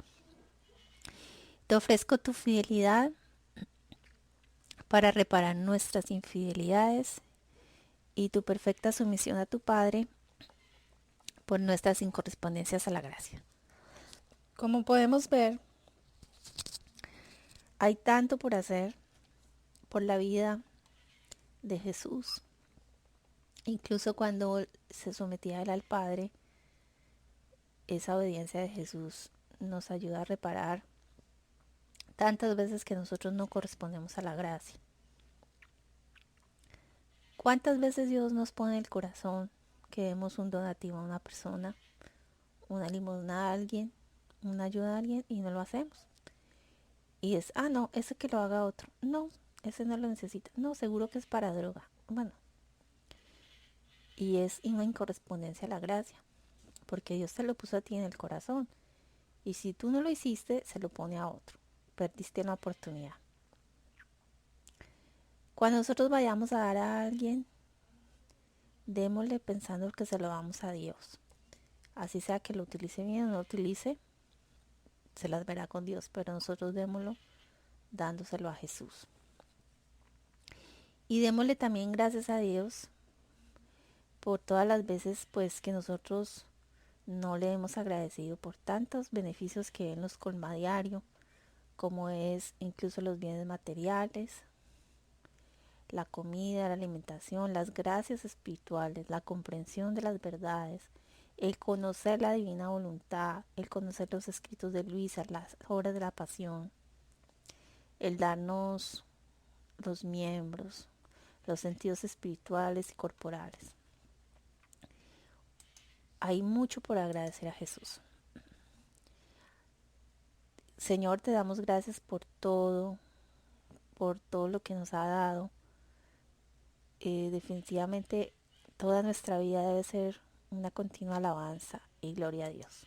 [SPEAKER 1] Te ofrezco tu fidelidad para reparar nuestras infidelidades y tu perfecta sumisión a tu Padre por nuestras incorrespondencias a la gracia. Como podemos ver, hay tanto por hacer por la vida de Jesús. Incluso cuando se sometía él al Padre, esa obediencia de Jesús nos ayuda a reparar tantas veces que nosotros no correspondemos a la gracia. ¿Cuántas veces Dios nos pone en el corazón que demos un donativo a una persona, una limosna a alguien, una ayuda a alguien, y no lo hacemos? Y es, no, ese que lo haga otro. No, ese no lo necesita. No, seguro que es para droga. Bueno, y es una incorrespondencia a la gracia, porque Dios te lo puso a ti en el corazón. Y si tú no lo hiciste, se lo pone a otro. Perdiste la oportunidad. Cuando nosotros vayamos a dar a alguien, démosle pensando que se lo damos a Dios. Así sea que lo utilice bien o no lo utilice, se las verá con Dios, pero nosotros démoslo dándoselo a Jesús. Y démosle también gracias a Dios por todas las veces pues que nosotros no le hemos agradecido por tantos beneficios que Él nos colma a diario, como es incluso los bienes materiales, la comida, la alimentación, las gracias espirituales, la comprensión de las verdades, el conocer la divina voluntad, el conocer los escritos de Luisa, las obras de la pasión, el darnos los miembros, los sentidos espirituales y corporales. Hay mucho por agradecer a Jesús. Señor, te damos gracias por todo lo que nos ha dado. Definitivamente toda nuestra vida debe ser una continua alabanza y gloria a Dios.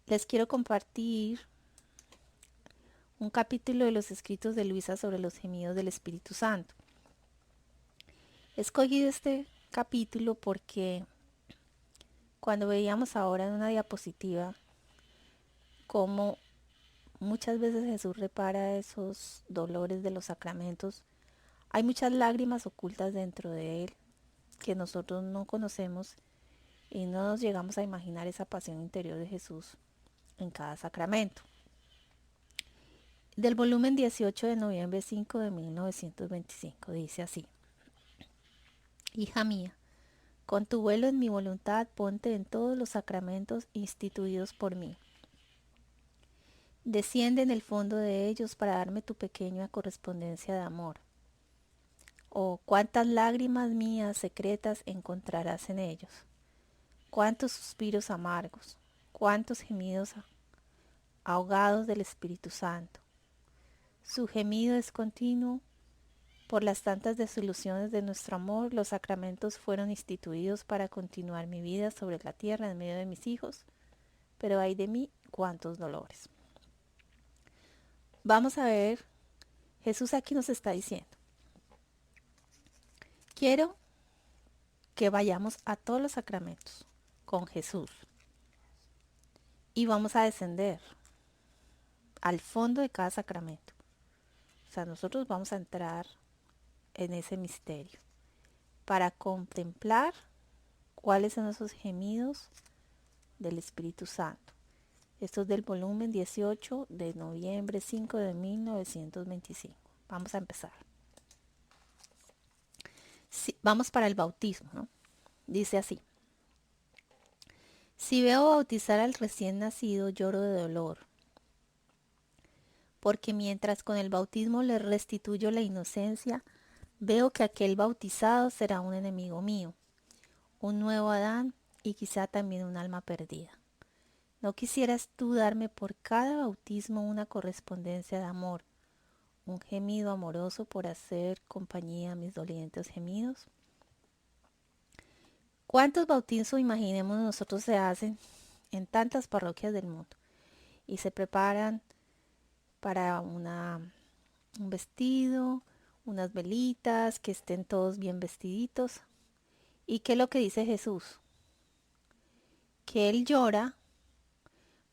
[SPEAKER 1] Les quiero compartir un capítulo de los escritos de Luisa sobre los gemidos del Espíritu Santo. He escogido este capítulo porque cuando veíamos ahora en una diapositiva cómo muchas veces Jesús repara esos dolores de los sacramentos, hay muchas lágrimas ocultas dentro de él que nosotros no conocemos y no nos llegamos a imaginar esa pasión interior de Jesús en cada sacramento. Del volumen 18 de noviembre 5 de 1925 dice así: Hija mía, con tu vuelo en mi voluntad ponte en todos los sacramentos instituidos por mí. Desciende en el fondo de ellos para darme tu pequeña correspondencia de amor. Oh, cuántas lágrimas mías secretas encontrarás en ellos, cuántos suspiros amargos, cuántos gemidos ahogados del Espíritu Santo. Su gemido es continuo. Por las tantas desilusiones de nuestro amor, los sacramentos fueron instituidos para continuar mi vida sobre la tierra en medio de mis hijos, pero ay de mí cuántos dolores. Vamos a ver, Jesús aquí nos está diciendo, quiero que vayamos a todos los sacramentos con Jesús y vamos a descender al fondo de cada sacramento. O sea, nosotros vamos a entrar en ese misterio para contemplar cuáles son esos gemidos del Espíritu Santo. Esto es del volumen 18 de noviembre 5 de 1925. Vamos a empezar. Sí, vamos para el bautismo, ¿no? Dice así. Si veo bautizar al recién nacido, lloro de dolor, porque mientras con el bautismo le restituyo la inocencia, veo que aquel bautizado será un enemigo mío, un nuevo Adán y quizá también un alma perdida. ¿No quisieras tú darme por cada bautismo una correspondencia de amor, un gemido amoroso por hacer compañía a mis dolientes gemidos? ¿Cuántos bautizos, imaginemos nosotros, se hacen en tantas parroquias del mundo y se preparan para un vestido, unas velitas, que estén todos bien vestiditos? ¿Y qué es lo que dice Jesús? Que Él llora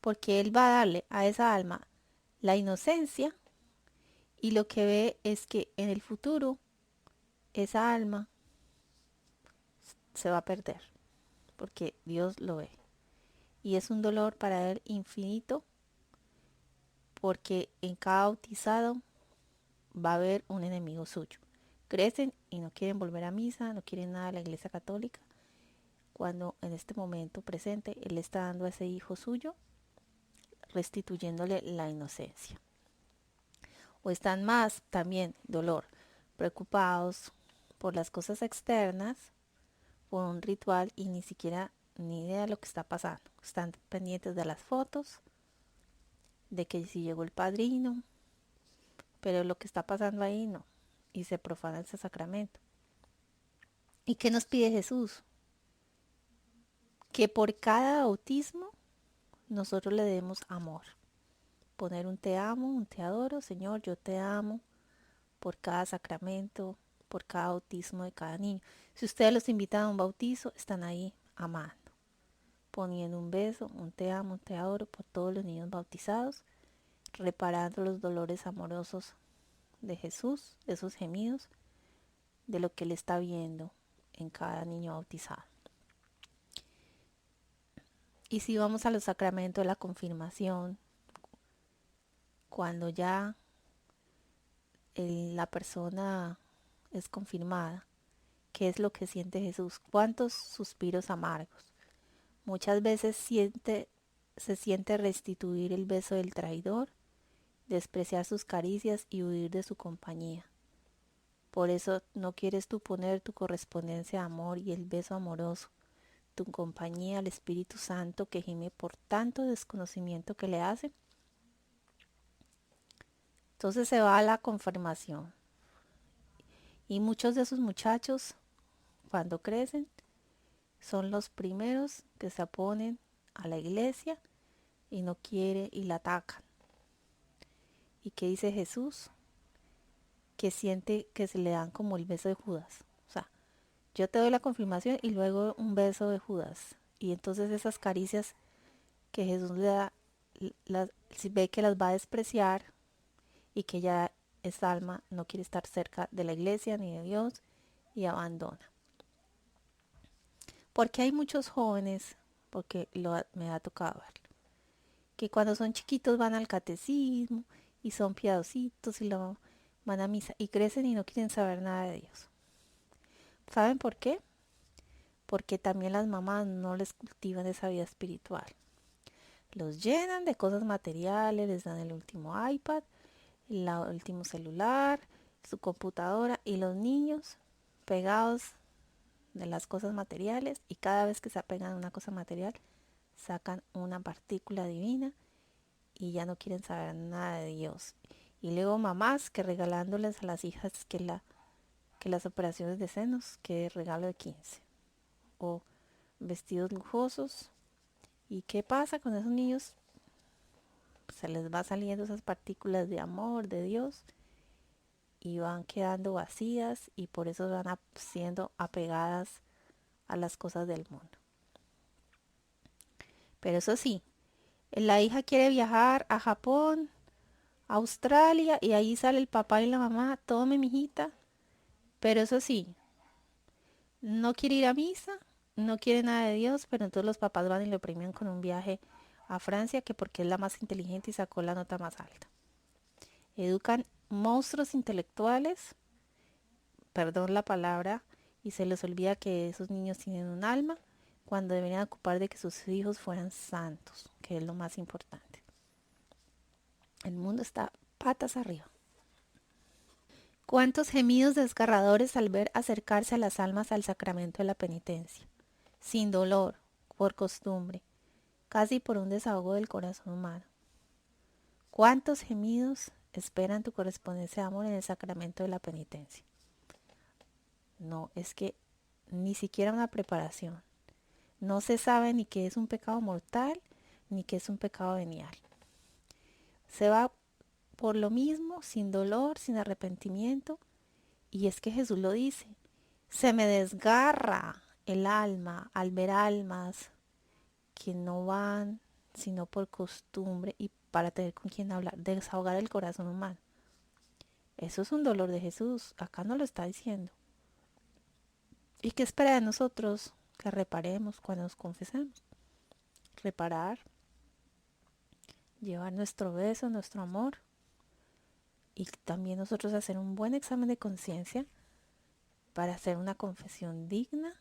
[SPEAKER 1] porque Él va a darle a esa alma la inocencia y lo que ve es que en el futuro esa alma se va a perder porque Dios lo ve. Y es un dolor para Él infinito porque en cada bautizado va a haber un enemigo suyo. Crecen y no quieren volver a misa, no quieren nada de la Iglesia Católica, cuando en este momento presente Él está dando a ese hijo suyo, restituyéndole la inocencia. O están más también dolor, preocupados por las cosas externas, por un ritual y ni siquiera ni idea de lo que está pasando. Están pendientes de las fotos, de que si llegó el padrino, pero lo que está pasando ahí no. Y se profana ese sacramento. ¿Y qué nos pide Jesús? Que por cada bautismo nosotros le demos amor. Poner un te amo, un te adoro, Señor, yo te amo por cada sacramento, por cada bautismo de cada niño. Si ustedes los invitan a un bautizo, están ahí amando, poniendo un beso, un te amo, un te adoro por todos los niños bautizados, reparando los dolores amorosos de Jesús, de esos gemidos, de lo que Él está viendo en cada niño bautizado. Y si vamos a los sacramentos de la confirmación, cuando ya la persona es confirmada, ¿qué es lo que siente Jesús? ¿Cuántos suspiros amargos? Muchas veces se siente restituir el beso del traidor, despreciar sus caricias y huir de su compañía. Por eso no quieres tú poner tu correspondencia de amor y el beso amoroso, tu compañía al Espíritu Santo que gime por tanto desconocimiento que le hace. Entonces se va a la confirmación. Y muchos de esos muchachos, cuando crecen, son los primeros que se oponen a la iglesia y no quiere y la atacan. ¿Y qué dice Jesús? Que siente que se le dan como el beso de Judas. O sea, yo te doy la confirmación y luego un beso de Judas. Y entonces esas caricias que Jesús le da, si ve que las va a despreciar y que ya esa alma no quiere estar cerca de la iglesia ni de Dios y abandona. Porque hay muchos jóvenes, porque me ha tocado verlo, que cuando son chiquitos van al catecismo y son piadositos y van a misa y crecen y no quieren saber nada de Dios. ¿Saben por qué? Porque también las mamás no les cultivan esa vida espiritual. Los llenan de cosas materiales, les dan el último iPad, el último celular, su computadora y los niños pegados de las cosas materiales y cada vez que se apegan a una cosa material sacan una partícula divina y ya no quieren saber nada de Dios. Y luego mamás que regalándoles a las hijas que las operaciones de senos, que regalo de 15 o vestidos lujosos. ¿Y qué pasa con esos niños? se les va saliendo esas partículas de amor de Dios y van quedando vacías y por eso van siendo apegadas a las cosas del mundo. Pero eso sí, la hija quiere viajar a Japón, a Australia y ahí sale el papá y la mamá, tome mijita, pero eso sí, no quiere ir a misa, no quiere nada de Dios, pero entonces los papás van y le premian con un viaje a Francia que porque es la más inteligente y sacó la nota más alta. Educan monstruos intelectuales, perdón la palabra, y se les olvida que esos niños tienen un alma cuando deberían ocupar de que sus hijos fueran santos, que es lo más importante. El mundo está patas arriba. ¿Cuántos gemidos desgarradores al ver acercarse a las almas al sacramento de la penitencia? Sin dolor, por costumbre, casi por un desahogo del corazón humano. ¿Cuántos gemidos esperan tu correspondencia de amor en el sacramento de la penitencia? No, es que ni siquiera una preparación. No se sabe ni qué es un pecado mortal, ni qué es un pecado venial. Se va por lo mismo, sin dolor, sin arrepentimiento. Y es que Jesús lo dice, se me desgarra el alma al ver almas que no van sino por costumbre y para tener con quien hablar, desahogar el corazón humano. Eso es un dolor de Jesús, acá no lo está diciendo. ¿Y qué espera de nosotros? Que reparemos cuando nos confesemos. Reparar, llevar nuestro beso, nuestro amor y también nosotros hacer un buen examen de conciencia para hacer una confesión digna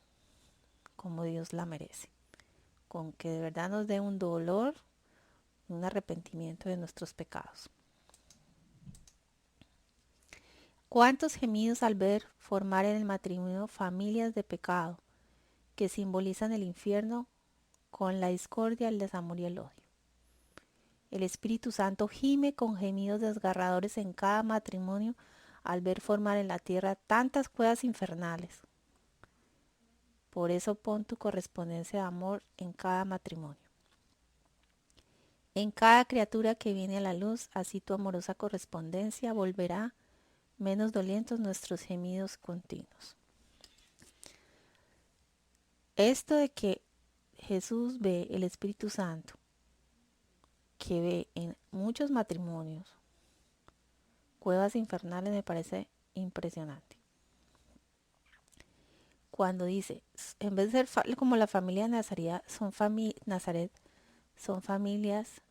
[SPEAKER 1] como Dios la merece, con que de verdad nos dé un dolor, un arrepentimiento de nuestros pecados. ¿Cuántos gemidos al ver formar en el matrimonio familias de pecado que simbolizan el infierno con la discordia, el desamor y el odio? El Espíritu Santo gime con gemidos desgarradores en cada matrimonio al ver formar en la tierra tantas cuevas infernales. Por eso pon tu correspondencia de amor en cada matrimonio. En cada criatura que viene a la luz, así tu amorosa correspondencia volverá menos dolientos nuestros gemidos continuos. Esto de que Jesús ve el Espíritu Santo, que ve en muchos matrimonios cuevas infernales, me parece impresionante. Cuando dice, en vez de ser como la familia de Nazaret, son familias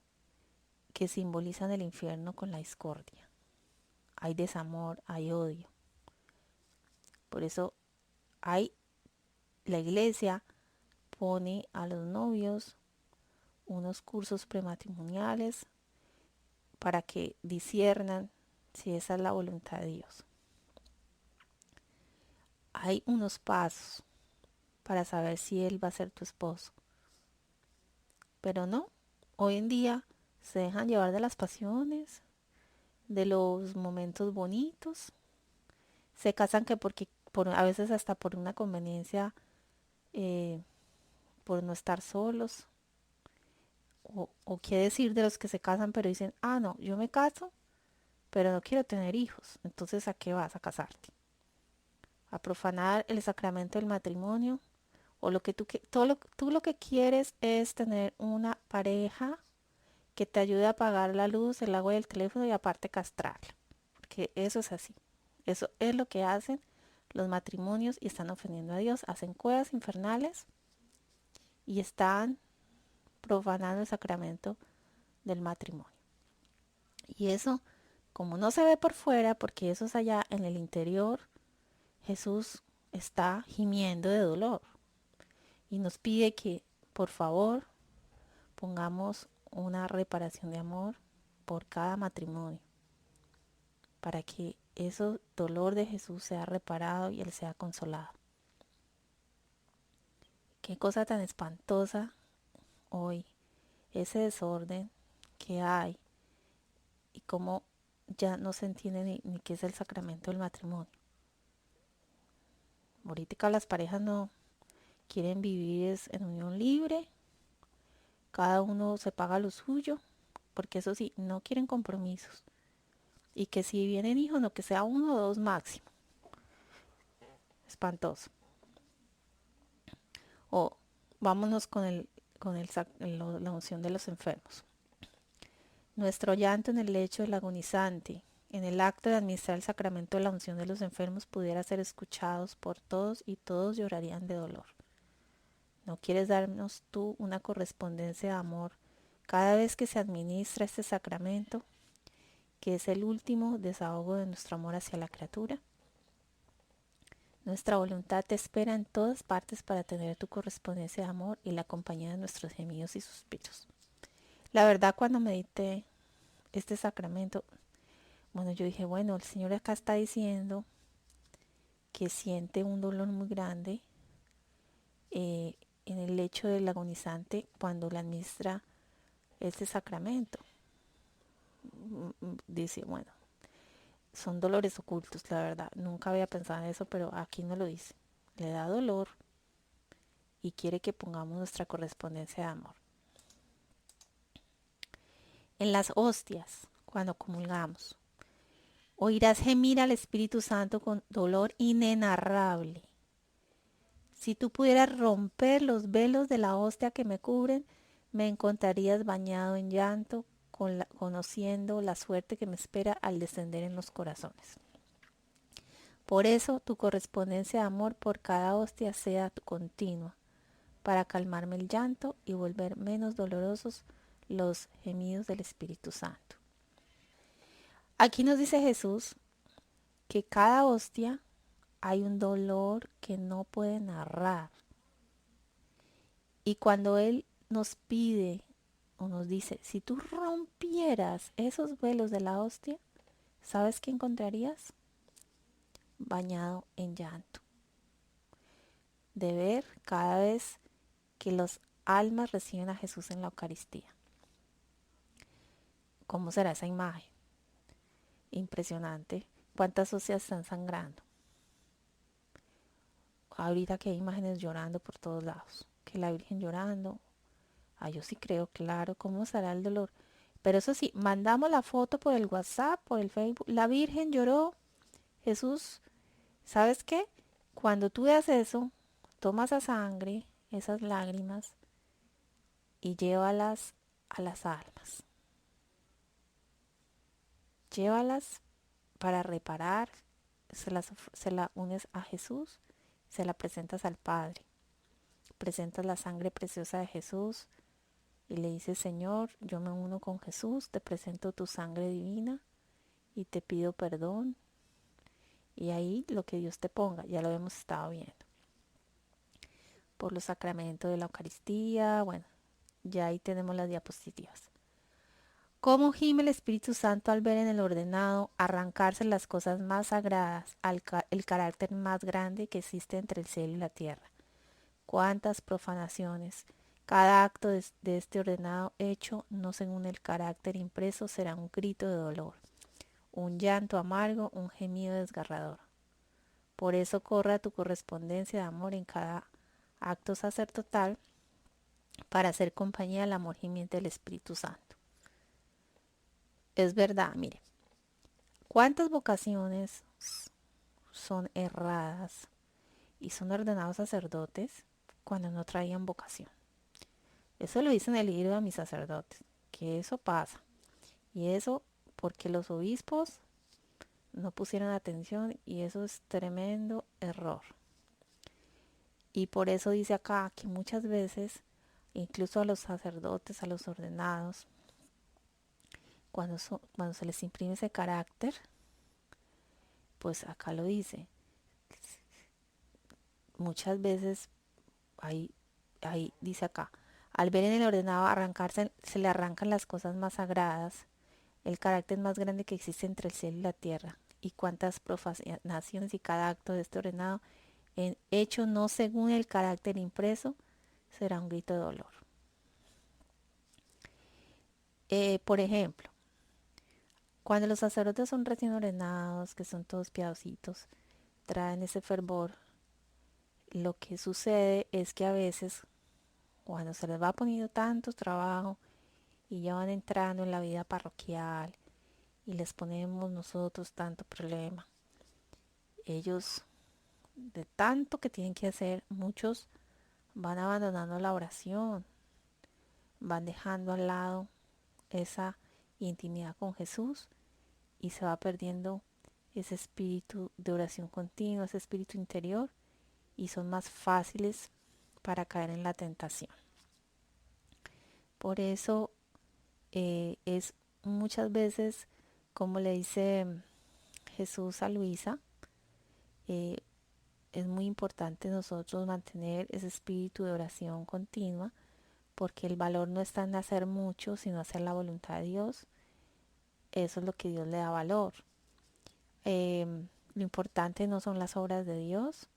[SPEAKER 1] que simbolizan el infierno con la discordia. Hay desamor, hay odio. Por eso la iglesia pone a los novios unos cursos prematrimoniales para que disciernan si esa es la voluntad de Dios. Hay unos pasos para saber si él va a ser tu esposo. Pero no, hoy en día se dejan llevar de las pasiones, de los momentos bonitos. Se casan que porque a veces hasta por una conveniencia, eh, por no estar solos. O qué decir de los que se casan pero dicen, ah, no, yo me caso, pero no quiero tener hijos. Entonces, ¿a qué vas a casarte? A profanar el sacramento del matrimonio. O lo que tú lo que quieres es tener una pareja que te ayude a pagar la luz, el agua y el teléfono y aparte castrarla. Porque eso es así. Eso es lo que hacen los matrimonios y están ofendiendo a Dios. Hacen cuevas infernales y están profanando el sacramento del matrimonio. Y eso, como no se ve por fuera, porque eso es allá en el interior, Jesús está gimiendo de dolor y nos pide que, por favor, pongamos una reparación de amor por cada matrimonio, para que ese dolor de Jesús sea reparado y Él sea consolado. Qué cosa tan espantosa hoy, ese desorden que hay y cómo ya no se entiende ni qué es el sacramento del matrimonio. Ahorita las parejas no quieren vivir en unión libre, cada uno se paga lo suyo porque eso sí, no quieren compromisos. Y que si vienen hijos, no que sea uno o dos máximo. Espantoso. O vámonos la unción de los enfermos. Nuestro llanto en el lecho del agonizante, en el acto de administrar el sacramento de la unción de los enfermos, pudiera ser escuchados por todos y todos llorarían de dolor. ¿No quieres darnos tú una correspondencia de amor cada vez que se administra este sacramento, que es el último desahogo de nuestro amor hacia la criatura? Nuestra voluntad te espera en todas partes para tener tu correspondencia de amor y la compañía de nuestros gemidos y suspiros. La verdad, cuando medité este sacramento, bueno, yo dije, bueno, el Señor acá está diciendo que siente un dolor muy grande en el lecho del agonizante cuando le administra este sacramento. Dice, bueno, son dolores ocultos, la verdad. Nunca había pensado en eso, pero aquí no lo dice. Le da dolor y quiere que pongamos nuestra correspondencia de amor. En las hostias, cuando comulgamos, oirás gemir al Espíritu Santo con dolor inenarrable. Si tú pudieras romper los velos de la hostia que me cubren, me encontrarías bañado en llanto, conociendo la suerte que me espera al descender en los corazones. Por eso tu correspondencia de amor por cada hostia sea continua, para calmarme el llanto y volver menos dolorosos los gemidos del Espíritu Santo. Aquí nos dice Jesús que cada hostia hay un dolor que no puede narrar. Y cuando Él nos pide o nos dice, si tú rompieras esos velos de la hostia, ¿sabes qué encontrarías? Bañado en llanto. De ver cada vez que los almas reciben a Jesús en la Eucaristía. ¿Cómo será esa imagen? Impresionante. ¿Cuántas hostias están sangrando? Ahorita que hay imágenes llorando por todos lados. Que la Virgen llorando. Yo sí creo, claro, ¿cómo será el dolor? Pero eso sí, mandamos la foto por el WhatsApp, por el Facebook. La Virgen lloró. Jesús, ¿sabes qué? Cuando tú veas eso, toma esa sangre, esas lágrimas, y llévalas a las almas. Llévalas para reparar, se la unes a Jesús, se la presentas al Padre. Presentas la sangre preciosa de Jesús y le dices, Señor, yo me uno con Jesús, te presento tu sangre divina y te pido perdón. Y ahí lo que Dios te ponga, ya lo hemos estado viendo. Por los sacramentos de la Eucaristía, bueno, ya ahí tenemos las diapositivas. ¿Cómo gime el Espíritu Santo al ver en el ordenado arrancarse las cosas más sagradas, el carácter más grande que existe entre el cielo y la tierra? ¿Cuántas profanaciones? Cada acto de este ordenado hecho, no según el carácter impreso, será un grito de dolor, un llanto amargo, un gemido desgarrador. Por eso corra tu correspondencia de amor en cada acto sacerdotal para hacer compañía al amor gimiente del Espíritu Santo. Es verdad, mire, ¿cuántas vocaciones son erradas y son ordenados sacerdotes cuando no traían vocación? Eso lo dice en el libro de mis sacerdotes, que eso pasa. Y eso porque los obispos no pusieron atención y eso es tremendo error. Y por eso dice acá que muchas veces, incluso a los sacerdotes, a los ordenados, cuando se les imprime ese carácter, pues acá lo dice. Muchas veces, ahí dice acá, al ver en el ordenado arrancarse, se le arrancan las cosas más sagradas, el carácter más grande que existe entre el cielo y la tierra, y cuántas profanaciones y cada acto de este ordenado, en hecho no según el carácter impreso, será un grito de dolor. Por ejemplo, cuando los sacerdotes son recién ordenados, que son todos piadositos, traen ese fervor, lo que sucede es que a veces, cuando se les va poniendo tanto trabajo y ya van entrando en la vida parroquial y les ponemos nosotros tanto problema. Ellos, de tanto que tienen que hacer, muchos van abandonando la oración, van dejando al lado esa intimidad con Jesús y se va perdiendo ese espíritu de oración continua, ese espíritu interior, y son más fáciles para caer en la tentación. Por eso es muchas veces, como le dice Jesús a Luisa, eh, es muy importante nosotros mantener ese espíritu de oración continua, porque el valor no está en hacer mucho, sino hacer la voluntad de Dios. Eso es lo que Dios le da valor. Lo importante no son las obras de Dios,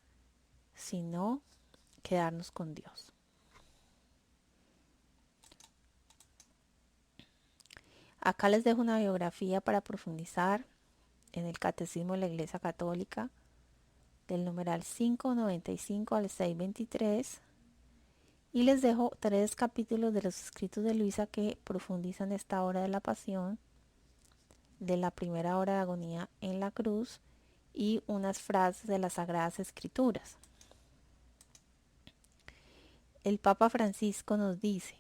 [SPEAKER 1] sino quedarnos con Dios. Acá les dejo una biografía para profundizar en el Catecismo de la Iglesia Católica, del numeral 595 al 623, y les dejo 3 capítulos de los escritos de Luisa que profundizan esta hora de la pasión, de la primera hora de agonía en la cruz, y unas frases de las Sagradas Escrituras. El Papa Francisco nos dice: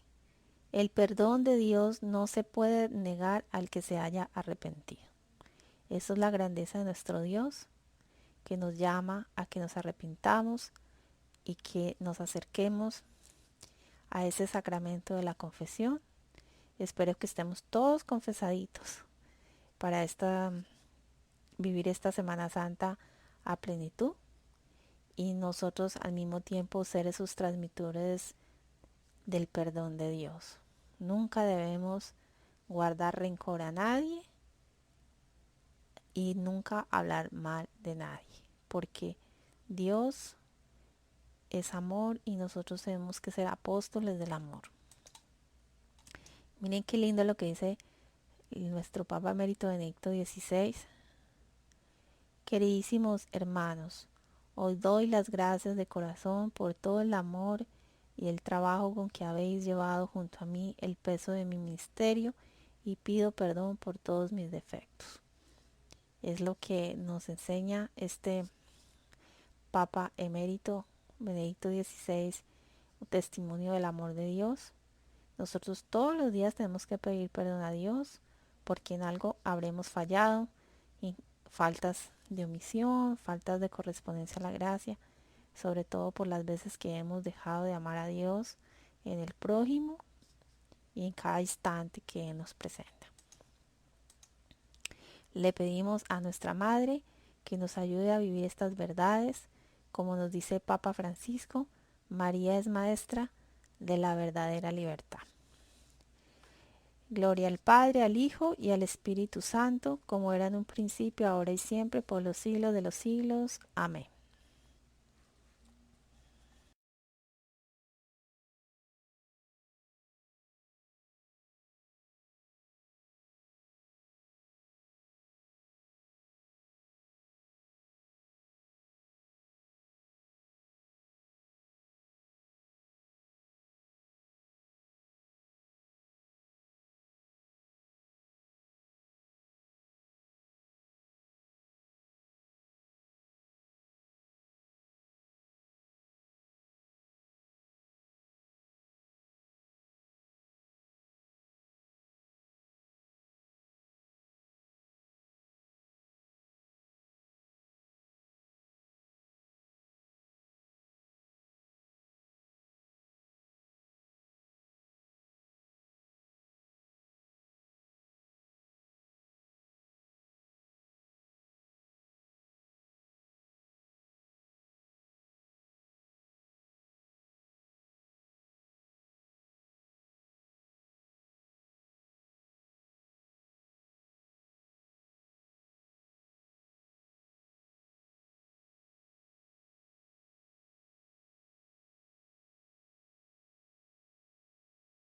[SPEAKER 1] el perdón de Dios no se puede negar al que se haya arrepentido. Eso es la grandeza de nuestro Dios, que nos llama a que nos arrepintamos y que nos acerquemos a ese sacramento de la confesión. Espero que estemos todos confesaditos para vivir esta Semana Santa a plenitud, y nosotros al mismo tiempo ser esos transmitores del perdón de Dios. Nunca debemos guardar rencor a nadie y nunca hablar mal de nadie, porque Dios es amor y nosotros tenemos que ser apóstoles del amor. Miren qué lindo lo que dice nuestro Papa Emérito Benedicto XVI. Queridísimos hermanos, os doy las gracias de corazón por todo el amor y el trabajo con que habéis llevado junto a mí el peso de mi ministerio, y pido perdón por todos mis defectos. Es lo que nos enseña este Papa Emérito Benedicto XVI, un testimonio del amor de Dios. Nosotros todos los días tenemos que pedir perdón a Dios porque en algo habremos fallado, y faltas de omisión, faltas de correspondencia a la gracia, sobre todo por las veces que hemos dejado de amar a Dios en el prójimo y en cada instante que nos presenta. Le pedimos a nuestra Madre que nos ayude a vivir estas verdades, como nos dice Papa Francisco: María es maestra de la verdadera libertad. Gloria al Padre, al Hijo y al Espíritu Santo, como era en un principio, ahora y siempre, por los siglos de los siglos. Amén.